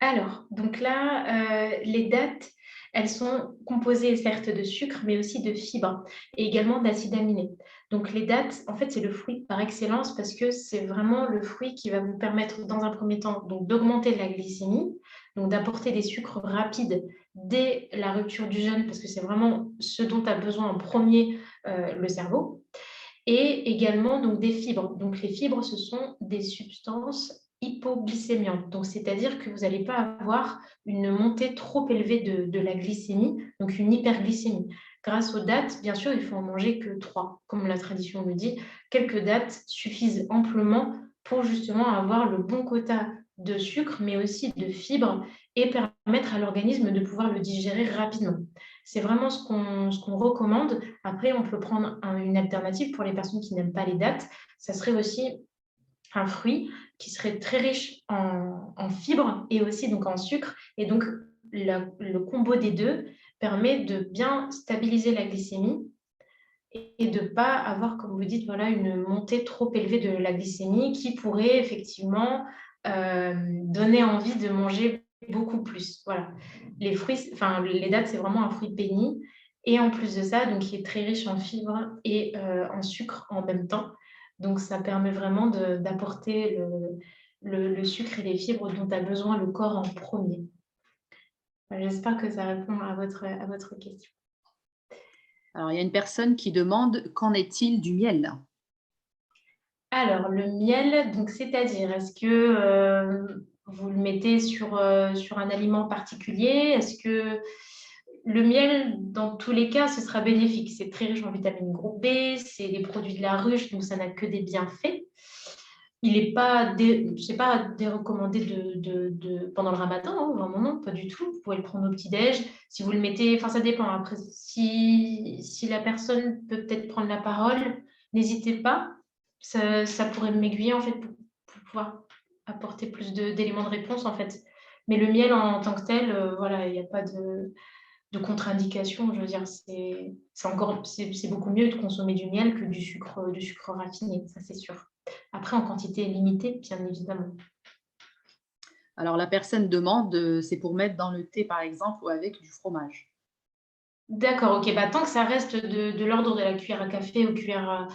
Alors, donc là, les dattes, elles sont composées certes de sucre, mais aussi de fibres et également d'acides aminés. Donc les dattes, en fait, c'est le fruit par excellence parce que c'est vraiment le fruit qui va vous permettre, dans un premier temps, donc d'augmenter la glycémie, donc d'apporter des sucres rapides dès la rupture du jeûne, parce que c'est vraiment ce dont a besoin en premier le cerveau. Et également donc des fibres. Donc les fibres, ce sont des substances hypoglycémiantes. Donc c'est-à-dire que vous n'allez pas avoir une montée trop élevée de la glycémie, donc une hyperglycémie. Grâce aux dattes, bien sûr, il faut en manger que 3, comme la tradition le dit. Quelques dattes suffisent amplement pour justement avoir le bon quota de sucre, mais aussi de fibres, et permettre à l'organisme de pouvoir le digérer rapidement. C'est vraiment ce qu'on recommande. Après, on peut prendre une alternative pour les personnes qui n'aiment pas les dattes. Ça serait aussi un fruit qui serait très riche en fibres et aussi donc en sucre. Et donc, le combo des deux permet de bien stabiliser la glycémie et de ne pas avoir, comme vous dites, voilà, une montée trop élevée de la glycémie qui pourrait effectivement donner envie de manger beaucoup plus. Voilà. Les fruits, enfin, les dattes, c'est vraiment un fruit béni. Et en plus de ça, donc, il est très riche en fibres et en sucre en même temps. Donc, ça permet vraiment d'apporter le sucre et les fibres dont a besoin le corps en premier. J'espère que ça répond à votre question. Alors, il y a une personne qui demande qu'en est-il du miel? Alors, le miel, donc c'est-à-dire, est-ce que vous le mettez sur un aliment particulier? Est-ce que le miel, dans tous les cas, ce sera bénéfique? C'est très riche en vitamine groupe B, c'est des produits de la ruche, donc ça n'a que des bienfaits. Il n'est pas, c'est pas dérecommandé pendant le ramadan, hein, vraiment non, pas du tout. Vous pouvez le prendre au petit-déj. Si vous le mettez, enfin ça dépend. Après, si la personne peut peut-être prendre la parole, n'hésitez pas. Ça pourrait m'aiguiller en fait pour pouvoir apporter plus d'éléments de réponse en fait. Mais le miel en tant que tel, voilà, il n'y a pas de contre-indication. Je veux dire, c'est beaucoup mieux de consommer du miel que du sucre raffiné, ça c'est sûr. Après, en quantité limitée, bien évidemment. Alors, la personne demande, c'est pour mettre dans le thé, par exemple, ou avec du fromage. D'accord, ok. Bah, tant que ça reste de l'ordre de la cuillère à café ou cuillère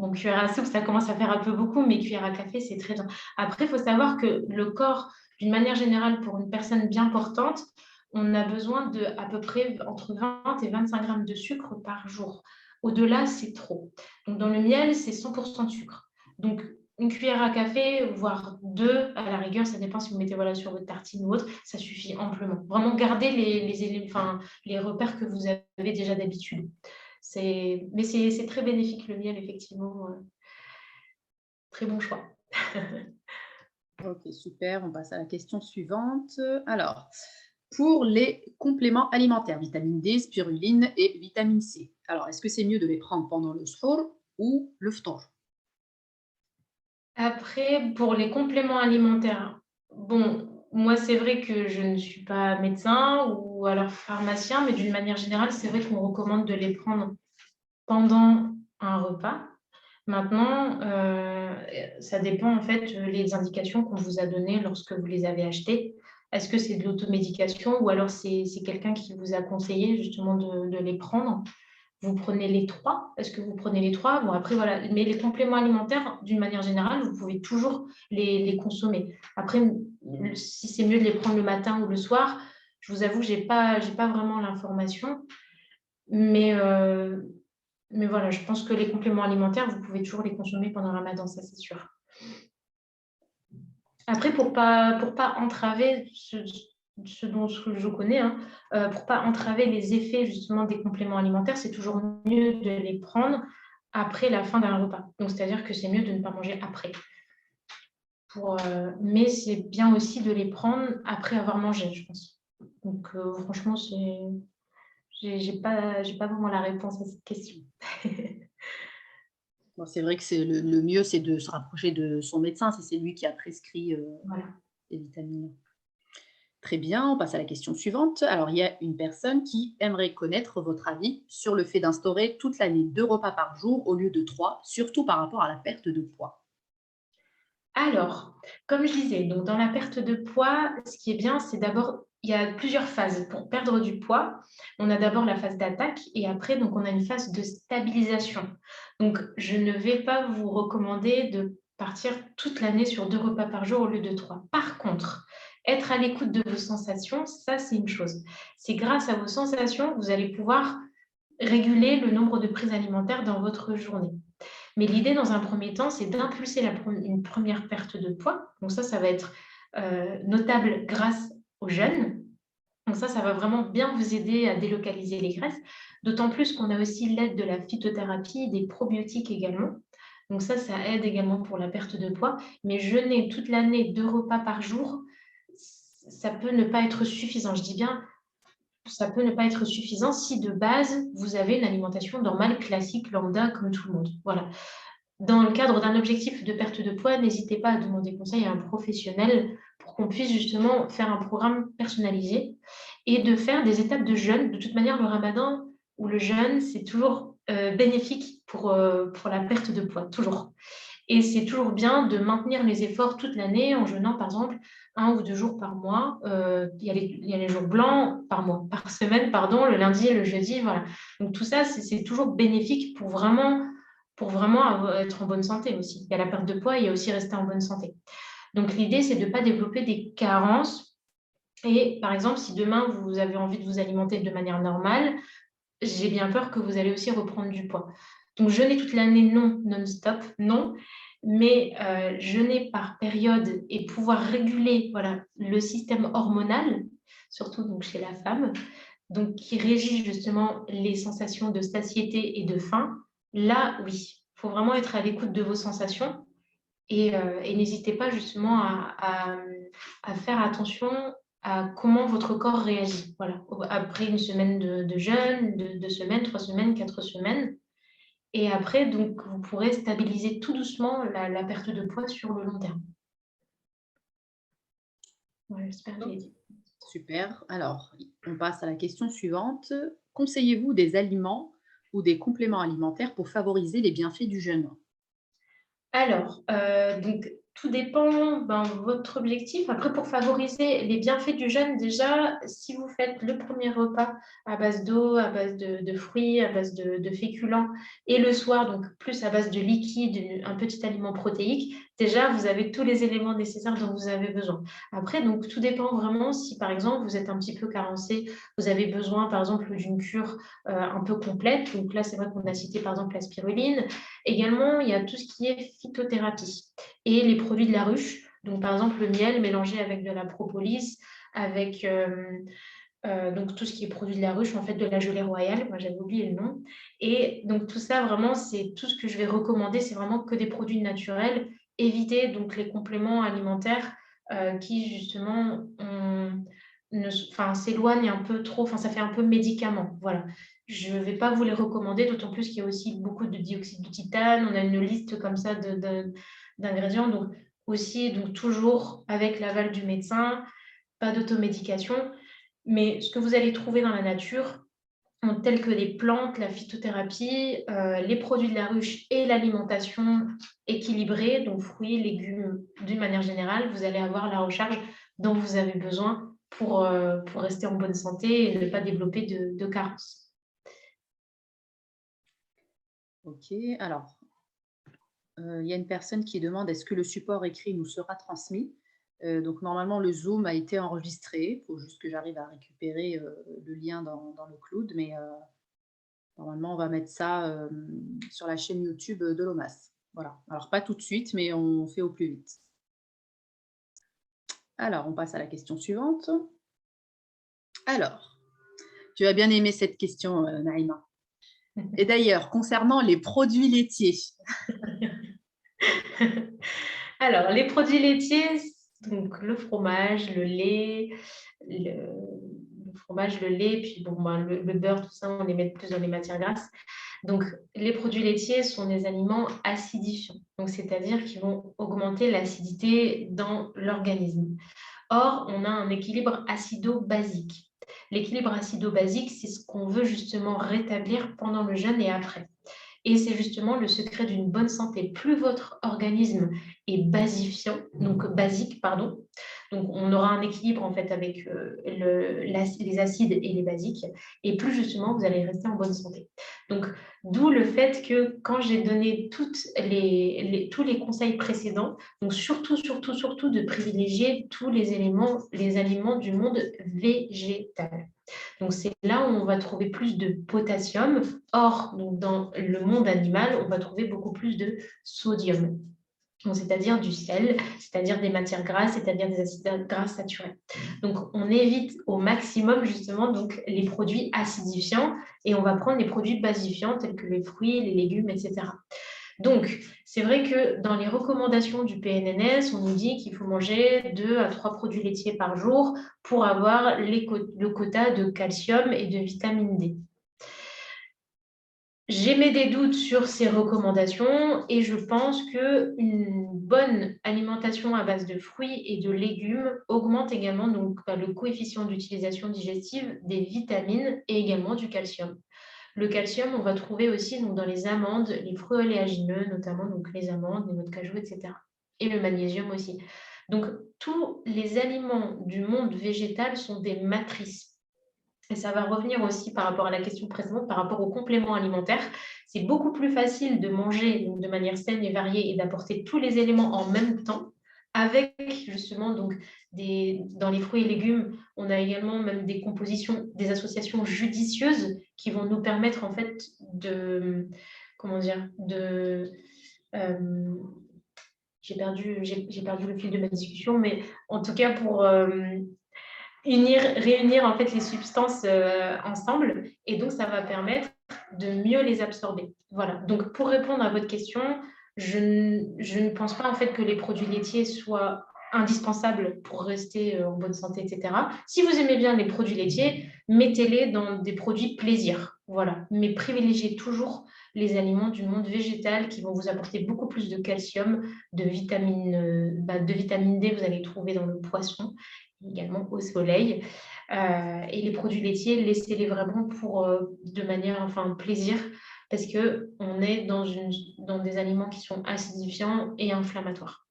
Bon, cuillère à soupe, ça commence à faire un peu beaucoup, mais cuillère à café, c'est très bien. Après, il faut savoir que le corps, d'une manière générale, pour une personne bien portante, on a besoin de à peu près entre 20 et 25 grammes de sucre par jour. Au-delà, c'est trop. Donc, dans le miel, c'est 100% de sucre. Donc, une cuillère à café, voire deux, à la rigueur, ça dépend si vous mettez voilà, sur votre tartine ou autre, ça suffit amplement. Vraiment, gardez les repères que vous avez déjà d'habitude. Mais c'est très bénéfique le miel, effectivement. Très bon choix. Ok, super. On passe à la question suivante. Alors, pour les compléments alimentaires, vitamine D, spiruline et vitamine C. Alors, est-ce que c'est mieux de les prendre pendant le suhoor ou le ftour? Après, pour les compléments alimentaires, bon, moi, c'est vrai que je ne suis pas médecin ou alors pharmacien, mais d'une manière générale, c'est vrai qu'on recommande de les prendre pendant un repas. Maintenant, ça dépend en fait les indications qu'on vous a données lorsque vous les avez achetés. Est-ce que c'est de l'automédication ou alors c'est quelqu'un qui vous a conseillé justement de les prendre? Vous prenez les trois? Est-ce que vous prenez les trois? Bon, après, voilà. Mais les compléments alimentaires, d'une manière générale, vous pouvez toujours les consommer. Après, si c'est mieux de les prendre le matin ou le soir, je vous avoue, j'ai pas vraiment l'information. Mais, mais voilà, je pense que les compléments alimentaires, vous pouvez toujours les consommer pendant le Ramadan, ça c'est sûr. Après, pour pas entraver ce dont je connais, hein, pour pas entraver les effets justement des compléments alimentaires, c'est toujours mieux de les prendre après la fin d'un repas. Donc, c'est-à-dire que c'est mieux de ne pas manger après. Mais c'est bien aussi de les prendre après avoir mangé, je pense. Donc, franchement, j'ai pas vraiment la réponse à cette question. Bon, c'est vrai que c'est le mieux, c'est de se rapprocher de son médecin si c'est lui qui a prescrit Voilà. les vitamines. Très bien, on passe à la question suivante. Alors, il y a une personne qui aimerait connaître votre avis sur le fait d'instaurer toute l'année 2 repas par jour au lieu de 3, surtout par rapport à la perte de poids. Alors, comme je disais, donc dans la perte de poids, ce qui est bien, c'est d'abord, il y a plusieurs phases. Pour perdre du poids, on a d'abord la phase d'attaque et après, donc, on a une phase de stabilisation. Donc, je ne vais pas vous recommander de partir toute l'année sur 2 repas par jour au lieu de 3. Par contre, être à l'écoute de vos sensations, ça, c'est une chose. C'est grâce à vos sensations que vous allez pouvoir réguler le nombre de prises alimentaires dans votre journée. Mais l'idée, dans un premier temps, c'est d'impulser une première perte de poids. Donc ça va être notable grâce au jeûne. Donc ça va vraiment bien vous aider à délocaliser les graisses. D'autant plus qu'on a aussi l'aide de la phytothérapie, des probiotiques également. Donc ça aide également pour la perte de poids. Mais jeûner toute l'année 2 repas par jour, ça peut ne pas être suffisant. Je dis bien, ça peut ne pas être suffisant si de base, vous avez une alimentation normale, classique, lambda, comme tout le monde. Voilà. Dans le cadre d'un objectif de perte de poids, n'hésitez pas à demander conseil à un professionnel pour qu'on puisse justement faire un programme personnalisé et de faire des étapes de jeûne. De toute manière, le ramadan ou le jeûne, c'est toujours bénéfique pour la perte de poids, toujours. Et c'est toujours bien de maintenir les efforts toute l'année en jeûnant, par exemple, 1 ou 2 jours par mois. Il y a les jours blancs par mois, par semaine, pardon, le lundi et le jeudi. Voilà. Donc tout ça, c'est toujours bénéfique pour vraiment être en bonne santé aussi. Il y a la perte de poids, il y a aussi rester en bonne santé. Donc l'idée, c'est de ne pas développer des carences. Et par exemple, si demain, vous avez envie de vous alimenter de manière normale, j'ai bien peur que vous allez aussi reprendre du poids. Donc jeûner toute l'année, non, non-stop, non. Mais jeûner par période et pouvoir réguler voilà, le système hormonal, surtout donc, chez la femme, donc qui régit justement les sensations de satiété et de faim, là, oui, il faut vraiment être à l'écoute de vos sensations et n'hésitez pas justement à faire attention à comment votre corps réagit. Voilà. Après une semaine de jeûne, 2 semaines, 3 semaines, 4 semaines. Et après, donc, vous pourrez stabiliser tout doucement la perte de poids sur le long terme. Voilà, j'espère que j'ai dit. Super. Alors, on passe à la question suivante. Conseillez-vous des aliments ou des compléments alimentaires pour favoriser les bienfaits du jeûne? Alors, donc, tout dépend de votre objectif. Après, pour favoriser les bienfaits du jeûne, déjà, si vous faites le premier repas à base d'eau, à base de fruits, à base de féculents, et le soir, donc plus à base de liquide, un petit aliment protéique, déjà, vous avez tous les éléments nécessaires dont vous avez besoin. Après, donc, tout dépend vraiment si, par exemple, vous êtes un petit peu carencé, vous avez besoin, par exemple, d'une cure un peu complète. Donc là, c'est vrai qu'on a cité, par exemple, la spiruline. Également, il y a tout ce qui est phytothérapie et les produits de la ruche. Donc, par exemple, le miel mélangé avec de la propolis, avec donc tout ce qui est produit de la ruche, en fait, de la gelée royale. Moi, j'avais oublié le nom. Et donc, tout ça, vraiment, c'est tout ce que je vais recommander. C'est vraiment que des produits naturels. Éviter donc les compléments alimentaires qui, justement, s'éloignent un peu trop. Enfin, ça fait un peu médicament. Voilà. Je ne vais pas vous les recommander, d'autant plus qu'il y a aussi beaucoup de dioxyde de titane. On a une liste comme ça d'ingrédients. Donc, aussi, donc, toujours avec l'aval du médecin, pas d'automédication. Mais ce que vous allez trouver dans la nature, tels que les plantes, la phytothérapie, les produits de la ruche et l'alimentation équilibrée, donc fruits, légumes, d'une manière générale, vous allez avoir la recharge dont vous avez besoin pour rester en bonne santé et ne pas développer de carences. Ok, alors, il y a une personne qui demande est-ce que le support écrit nous sera transmis? Donc normalement, le Zoom a été enregistré. Il faut juste que j'arrive à récupérer le lien dans le cloud, mais normalement, on va mettre ça sur la chaîne YouTube de l'OMAS. Voilà. Alors pas tout de suite, mais on fait au plus vite. Alors, on passe à la question suivante. Alors, tu as bien aimé cette question, Naïma. Et d'ailleurs, concernant les produits laitiers. Alors, les produits laitiers, donc le fromage, le lait, le fromage, le lait, puis bon, le beurre, tout ça, on les met plus dans les matières grasses. Donc, les produits laitiers sont des aliments acidifiants, donc c'est-à-dire qu'ils vont augmenter l'acidité dans l'organisme. Or, on a un équilibre acido-basique. L'équilibre acido-basique, c'est ce qu'on veut justement rétablir pendant le jeûne et après. Et c'est justement le secret d'une bonne santé. Plus votre organisme est basifiant, donc basique, pardon, donc on aura un équilibre en fait avec les acides et les basiques, et plus justement vous allez rester en bonne santé. Donc d'où le fait que quand j'ai donné tous les conseils précédents, donc surtout de privilégier tous les éléments, les aliments du monde végétal. Donc, c'est là où on va trouver plus de potassium. Or, donc, dans le monde animal, on va trouver beaucoup plus de sodium, c'est-à-dire du sel, c'est-à-dire des matières grasses, c'est-à-dire des acides gras saturés. Donc, on évite au maximum justement donc, les produits acidifiants et on va prendre les produits basifiants tels que les fruits, les légumes, etc. Donc, c'est vrai que dans les recommandations du PNNS, on nous dit qu'il faut manger 2 à 3 produits laitiers par jour pour avoir le quota de calcium et de vitamine D. J'émets des doutes sur ces recommandations et je pense qu'une bonne alimentation à base de fruits et de légumes augmente également donc, le coefficient d'utilisation digestive des vitamines et également du calcium. Le calcium, on va trouver aussi donc, dans les amandes, les fruits oléagineux, notamment donc, les amandes, les noix de cajou, etc. Et le magnésium aussi. Donc, tous les aliments du monde végétal sont des matrices. Et ça va revenir aussi par rapport à la question précédente, par rapport aux compléments alimentaires. C'est beaucoup plus facile de manger donc, de manière saine et variée et d'apporter tous les éléments en même temps avec justement donc dans les fruits et légumes, on a également même des compositions, des associations judicieuses qui vont nous permettre en fait de, comment dire, j'ai perdu le fil de ma discussion, mais en tout cas pour réunir en fait les substances ensemble et donc ça va permettre de mieux les absorber. Voilà. Donc pour répondre à votre question, je ne pense pas en fait que les produits laitiers soient indispensables pour rester en bonne santé, etc. Si vous aimez bien les produits laitiers, mettez-les dans des produits plaisir. Voilà. Mais privilégiez toujours les aliments du monde végétal qui vont vous apporter beaucoup plus de calcium, de vitamine D, vous allez trouver dans le poisson, également au soleil. Et les produits laitiers, laissez-les vraiment pour de manière, plaisir, parce qu'on est dans des aliments qui sont acidifiants et inflammatoires.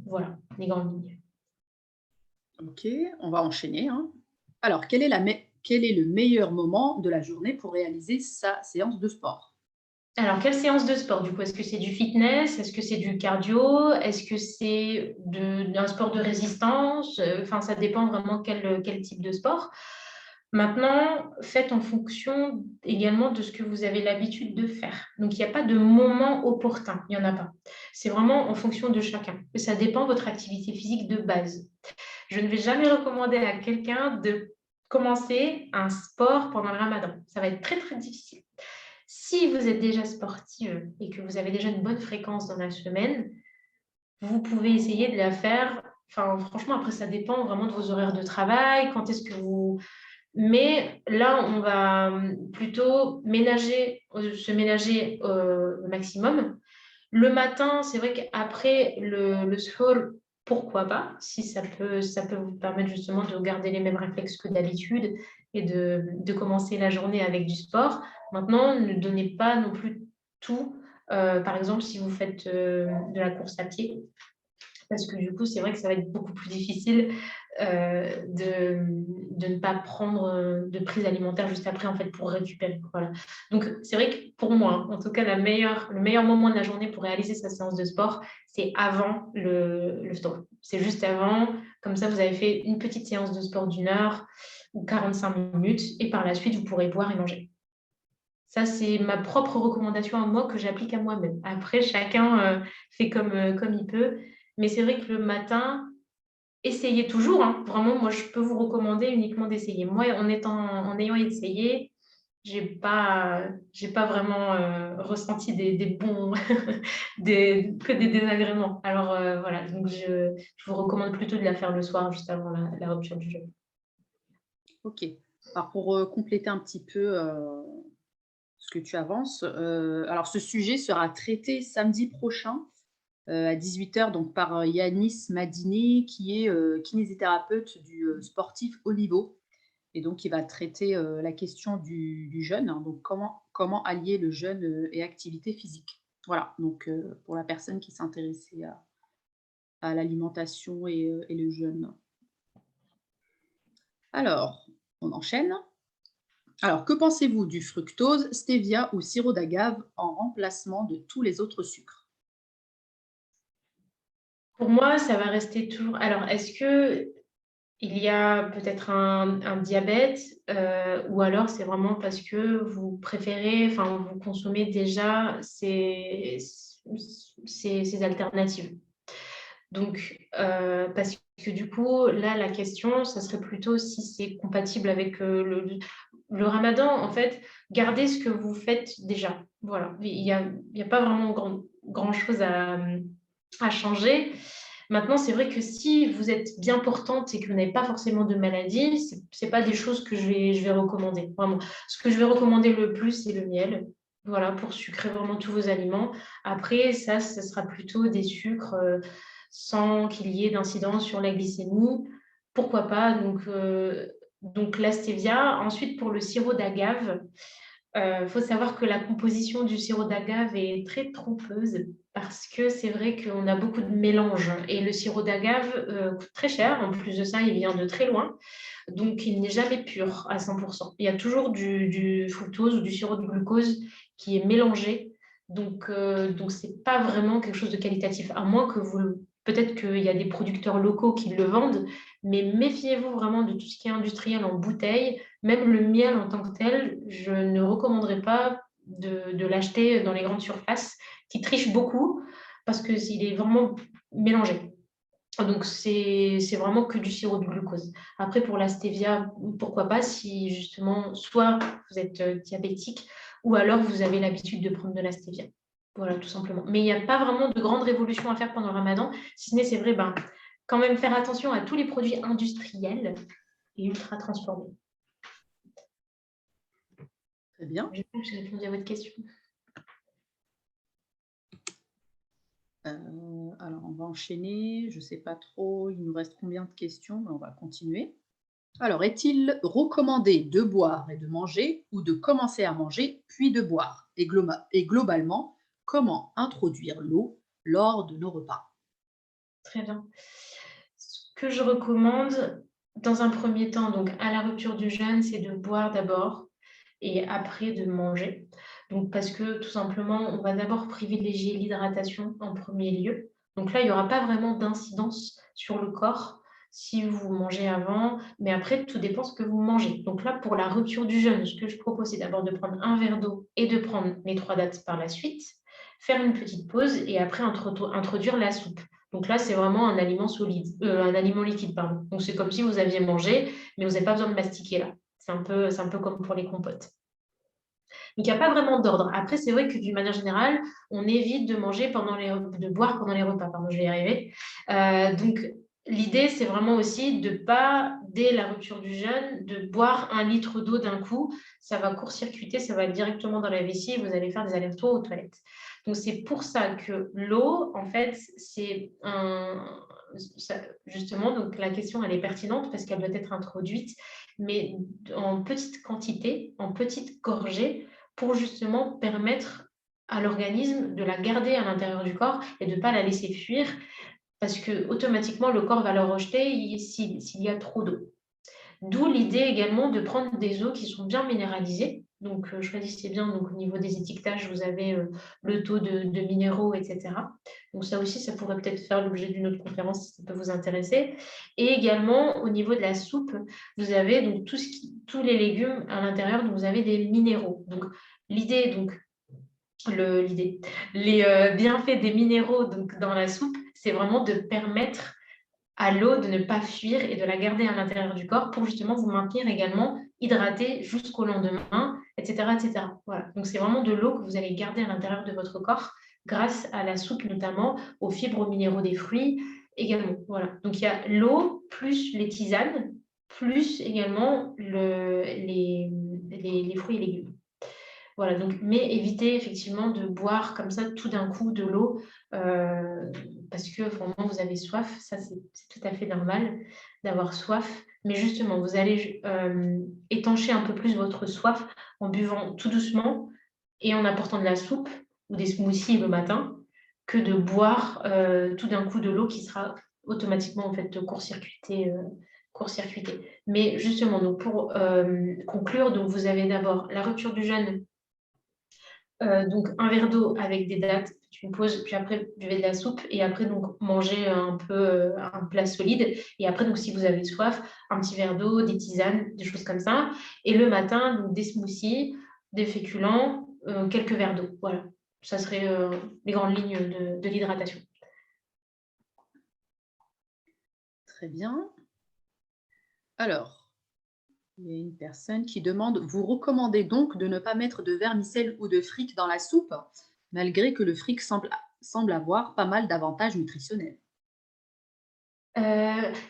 Voilà, les grandes lignes. Ok, on va enchaîner, hein. Alors, quel est le meilleur moment de la journée pour réaliser sa séance de sport? Alors, quelle séance de sport du coup? Est-ce que c'est du fitness? Est-ce que c'est du cardio? Est-ce que c'est d'un sport de résistance? Enfin, ça dépend vraiment quel type de sport. Maintenant, faites en fonction également de ce que vous avez l'habitude de faire. Donc, il n'y a pas de moment opportun, il n'y en a pas. C'est vraiment en fonction de chacun. Et ça dépend de votre activité physique de base. Je ne vais jamais recommander à quelqu'un de commencer un sport pendant le ramadan. Ça va être très, très difficile. Si vous êtes déjà sportive et que vous avez déjà une bonne fréquence dans la semaine, vous pouvez essayer de la faire. Enfin, franchement, après, ça dépend vraiment de vos horaires de travail, quand est-ce que vous... Mais là, on va plutôt se ménager au maximum. Le matin, c'est vrai qu'après le suhoor, pourquoi pas, si ça peut vous permettre justement de garder les mêmes réflexes que d'habitude et de commencer la journée avec du sport. Maintenant, ne donnez pas non plus tout. Par exemple, si vous faites de la course à pied, parce que du coup, c'est vrai que ça va être beaucoup plus difficile de ne pas prendre de prise alimentaire juste après, en fait, pour récupérer. Voilà. Donc, c'est vrai que pour moi, en tout cas, le meilleur moment de la journée pour réaliser sa séance de sport, c'est avant le sport. C'est juste avant, comme ça, vous avez fait une petite séance de sport d'1 heure ou 45 minutes, et par la suite, vous pourrez boire et manger. Ça, c'est ma propre recommandation à moi que j'applique à moi-même. Après, chacun fait comme il peut. Mais c'est vrai que le matin, essayez toujours, hein. Vraiment, moi, je peux vous recommander uniquement d'essayer. Moi, en ayant essayé, j'ai pas vraiment ressenti des bons, que des désagréments. Alors, voilà, donc je vous recommande plutôt de la faire le soir, juste avant la rupture du jeûne. Ok. Alors, pour compléter un petit peu ce que tu avances, alors ce sujet sera traité samedi prochain à 18 h donc par Yanis Madini, qui est kinésithérapeute du sportif haut niveau. Et donc, il va traiter la question du jeûne, hein, donc comment allier le jeûne et activité physique. Voilà, donc pour la personne qui s'intéressait à l'alimentation et le jeûne. Alors, on enchaîne. Alors, que pensez-vous du fructose, stevia ou sirop d'agave en remplacement de tous les autres sucres? Pour moi, ça va rester toujours. Alors, est-ce que il y a peut-être un diabète ou alors c'est vraiment parce que vous préférez, enfin, vous consommez déjà ces alternatives. Donc, parce que du coup, là, la question, ça serait plutôt si c'est compatible avec le ramadan. En fait, gardez ce que vous faites déjà. Voilà, il y a pas vraiment grand-chose à changer. Maintenant, c'est vrai que si vous êtes bien portante et que vous n'avez pas forcément de maladie, c'est pas des choses que je vais recommander. Vraiment. Ce que je vais recommander le plus, c'est le miel. Voilà, pour sucrer vraiment tous vos aliments. Après, ça sera plutôt des sucres sans qu'il y ait d'incidence sur la glycémie. Pourquoi pas? Donc la stevia. Ensuite, pour le sirop d'agave, faut savoir que la composition du sirop d'agave est très trompeuse parce que c'est vrai qu'on a beaucoup de mélanges et le sirop d'agave coûte très cher. En plus de ça, il vient de très loin, donc il n'est jamais pur à 100%. Il y a toujours du fructose ou du sirop de glucose qui est mélangé, donc c'est pas vraiment quelque chose de qualitatif, à moins que vous... Peut-être qu'il y a des producteurs locaux qui le vendent, mais méfiez-vous vraiment de tout ce qui est industriel en bouteille. Même le miel en tant que tel, je ne recommanderais pas de l'acheter dans les grandes surfaces qui trichent beaucoup parce qu'il est vraiment mélangé. Donc, c'est vraiment que du sirop de glucose. Après, pour la stevia, pourquoi pas si justement, soit vous êtes diabétique ou alors vous avez l'habitude de prendre de la stevia. Voilà, tout simplement. Mais il n'y a pas vraiment de grande révolution à faire pendant le ramadan. Si ce n'est, c'est vrai, ben, quand même faire attention à tous les produits industriels et ultra transformés. Très bien. J'espère que j'ai répondu à votre question. Alors, on va enchaîner. Je ne sais pas trop, il nous reste combien de questions, mais on va continuer. Alors, est-il recommandé de boire et de manger ou de commencer à manger puis de boire? Et globalement, comment introduire l'eau lors de nos repas? Très bien. Ce que je recommande dans un premier temps, donc à la rupture du jeûne, c'est de boire d'abord et après de manger. Donc parce que tout simplement, on va d'abord privilégier l'hydratation en premier lieu. Donc là, il n'y aura pas vraiment d'incidence sur le corps si vous mangez avant, mais après, tout dépend ce que vous mangez. Donc là, pour la rupture du jeûne, ce que je propose, c'est d'abord de prendre un verre d'eau et de prendre les 3 dattes par la suite, faire une petite pause et après introduire la soupe. Donc là, c'est vraiment un aliment solide, un aliment liquide, pardon. Donc c'est comme si vous aviez mangé, mais vous n'avez pas besoin de mastiquer là. C'est un peu comme pour les compotes. Donc, il n'y a pas vraiment d'ordre. Après, c'est vrai que d'une manière générale, on évite de de boire pendant les repas. Pardon, je vais y arriver. Donc, l'idée, c'est vraiment aussi de ne pas, dès la rupture du jeûne, de boire 1 litre d'eau d'un coup. Ça va court-circuiter, ça va directement dans la vessie et vous allez faire des allers-retours aux toilettes. Donc, c'est pour ça que l'eau, en fait, c'est justement, donc la question, elle est pertinente parce qu'elle doit être introduite, mais en petite quantité, en petites gorgées, pour justement permettre à l'organisme de la garder à l'intérieur du corps et de ne pas la laisser fuir parce que automatiquement le corps va le rejeter s'il y a trop d'eau. D'où l'idée également de prendre des eaux qui sont bien minéralisées. Donc, choisissez bien, donc, au niveau des étiquetages, vous avez le taux de minéraux, etc. Donc, ça aussi, ça pourrait peut-être faire l'objet d'une autre conférence si ça peut vous intéresser. Et également, au niveau de la soupe, vous avez donc tous les légumes à l'intérieur, donc vous avez des minéraux. Donc, l'idée, donc, les bienfaits des minéraux donc, dans la soupe, c'est vraiment de permettre à l'eau de ne pas fuir et de la garder à l'intérieur du corps pour justement vous maintenir également hydraté jusqu'au lendemain, etc. etc. Voilà. Donc, c'est vraiment de l'eau que vous allez garder à l'intérieur de votre corps grâce à la soupe, notamment aux fibres, aux minéraux des fruits également. Voilà. Donc, il y a l'eau plus les tisanes, plus également les fruits et légumes. Voilà, donc, mais évitez effectivement de boire comme ça tout d'un coup de l'eau parce que vraiment vous avez soif. Ça, c'est tout à fait normal d'avoir soif. Mais justement, vous allez étancher un peu plus votre soif en buvant tout doucement et en apportant de la soupe ou des smoothies le matin que de boire tout d'un coup de l'eau qui sera automatiquement en fait court-circuitée. Mais justement, donc pour conclure, donc vous avez d'abord la rupture du jeûne. Donc un verre d'eau avec des dattes, une pause, puis après buvez de la soupe et après donc mangez un peu un plat solide et après donc si vous avez soif, un petit verre d'eau, des tisanes, des choses comme ça et le matin donc des smoothies, des féculents, quelques verres d'eau. Voilà, ça serait les grandes lignes de l'hydratation. Très bien. Alors, il y a une personne qui demande: vous recommandez donc de ne pas mettre de vermicelle ou de fric dans la soupe, malgré que le fric semble avoir pas mal d'avantages nutritionnels?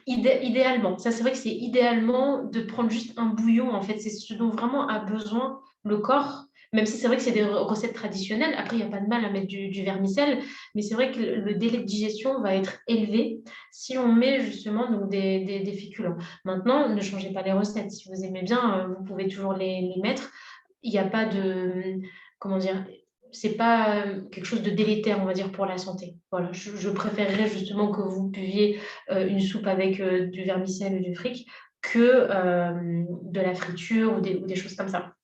Idéalement, ça c'est vrai que c'est idéalement de prendre juste un bouillon en fait, c'est ce dont vraiment a besoin le corps, même si c'est vrai que c'est des recettes traditionnelles. Après, il n'y a pas de mal à mettre du vermicelle, mais c'est vrai que le délai de digestion va être élevé si on met justement donc des féculents. Maintenant, ne changez pas les recettes. Si vous aimez bien, vous pouvez toujours les mettre. Il n'y a pas de, comment dire, c'est pas quelque chose de délétère, on va dire, pour la santé. Voilà, je préférerais justement que vous buviez une soupe avec du vermicelle ou du fric que de la friture ou des choses comme ça.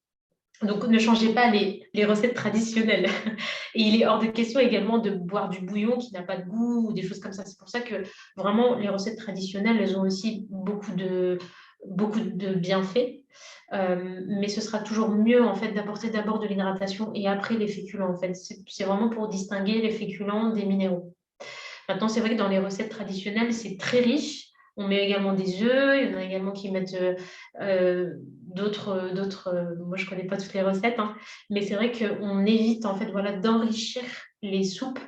Donc, ne changez pas les recettes traditionnelles. Et il est hors de question également de boire du bouillon qui n'a pas de goût ou des choses comme ça. C'est pour ça que vraiment, les recettes traditionnelles, elles ont aussi beaucoup de bienfaits. Mais ce sera toujours mieux en fait d'apporter d'abord de l'hydratation et après les féculents. En fait, c'est vraiment pour distinguer les féculents des minéraux. Maintenant, c'est vrai que dans les recettes traditionnelles, c'est très riche. On met également des œufs, il y en a également qui mettent d'autres. Moi, je ne connais pas toutes les recettes, hein, mais c'est vrai qu'on évite en fait, voilà, d'enrichir les soupes.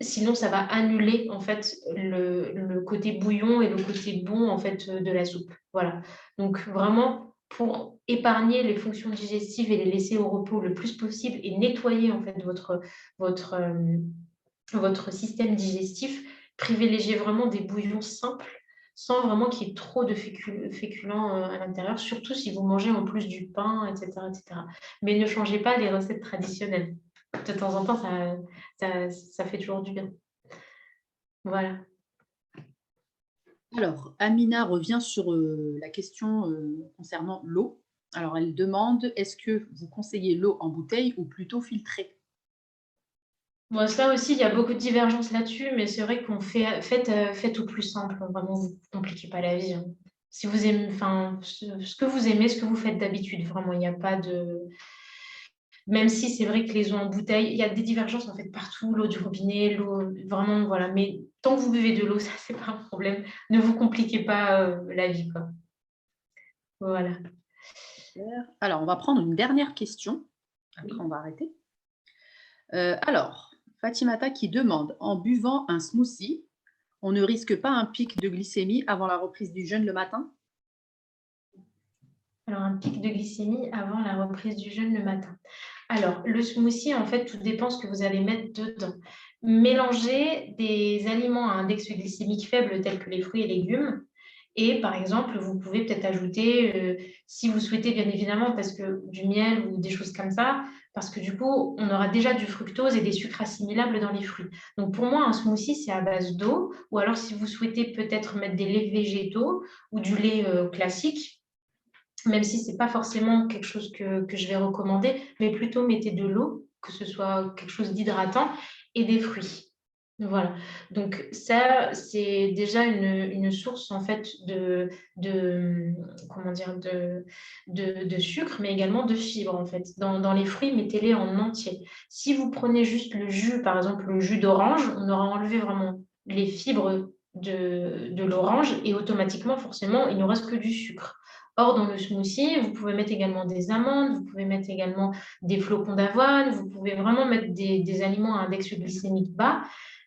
Sinon, ça va annuler en fait le côté bouillon et le côté bon en fait de la soupe. Voilà. Donc vraiment pour épargner les fonctions digestives et les laisser au repos le plus possible et nettoyer en fait votre système digestif, privilégiez vraiment des bouillons simples sans vraiment qu'il y ait trop de féculents à l'intérieur, surtout si vous mangez en plus du pain, etc., etc. Mais ne changez pas les recettes traditionnelles. De temps en temps, ça fait toujours du bien. Voilà. Alors, Amina revient sur la question concernant l'eau. Alors, elle demande, est-ce que vous conseillez l'eau en bouteille ou plutôt filtrée? Bon, ça aussi, il y a beaucoup de divergences là-dessus, mais c'est vrai qu'on faites au plus simple. Vraiment, vous ne compliquez pas la vie, hein. Si vous aimez, enfin, ce que vous aimez, ce que vous faites d'habitude, vraiment, il n'y a pas de. Même si c'est vrai que les eaux en bouteille, il y a des divergences en fait partout, l'eau du robinet, l'eau, vraiment, voilà. Mais tant que vous buvez de l'eau, ça, c'est pas un problème. Ne vous compliquez pas la vie, quoi. Voilà. Alors, on va prendre une dernière question. Après, Oui. on va arrêter. Alors, Fatimata qui demande, en buvant un smoothie, on ne risque pas un pic de glycémie avant la reprise du jeûne le matin? Alors, un pic de glycémie avant la reprise du jeûne le matin. Alors, le smoothie, en fait, tout dépend ce que vous allez mettre dedans. Mélangez des aliments à index glycémique faible tels que les fruits et légumes. Et par exemple, vous pouvez peut-être ajouter, si vous souhaitez, bien évidemment, parce que du miel ou des choses comme ça, parce que du coup, on aura déjà du fructose et des sucres assimilables dans les fruits. Donc pour moi, un smoothie, c'est à base d'eau, ou alors si vous souhaitez peut-être mettre des laits végétaux ou du lait classique, même si ce n'est pas forcément quelque chose que je vais recommander, mais plutôt mettez de l'eau, que ce soit quelque chose d'hydratant, et des fruits. Voilà. Donc ça, c'est déjà une source en fait comment dire, de sucre, mais également de fibres en fait. Dans les fruits, mettez-les en entier. Si vous prenez juste le jus, par exemple le jus d'orange, on aura enlevé vraiment les fibres de l'orange et automatiquement, forcément, il ne reste que du sucre. Or, dans le smoothie, vous pouvez mettre également des amandes, vous pouvez mettre également des flocons d'avoine, vous pouvez vraiment mettre des aliments à index glycémique bas,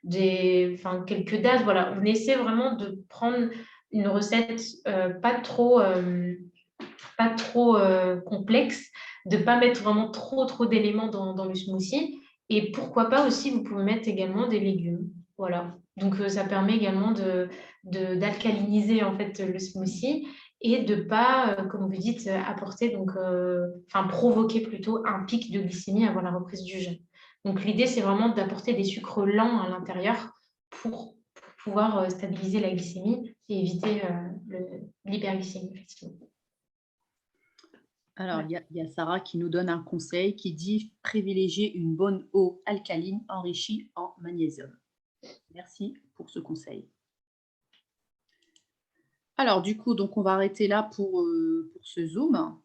quelques dates. Voilà, on essaie vraiment de prendre une recette pas trop complexe, de ne pas mettre vraiment trop d'éléments dans le smoothie. Et pourquoi pas aussi, vous pouvez mettre également des légumes. Voilà. Donc, ça permet également d'alcaliniser en fait le smoothie et de ne pas, comme vous dites, apporter, provoquer plutôt un pic de glycémie avant la reprise du jeûne. Donc, l'idée, c'est vraiment d'apporter des sucres lents à l'intérieur pour pouvoir stabiliser la glycémie et éviter l'hyperglycémie, effectivement. Alors, il y a Sarah qui nous donne un conseil qui dit privilégier une bonne eau alcaline enrichie en magnésium. Merci pour ce conseil. Alors, du coup, donc on va arrêter là pour ce Zoom.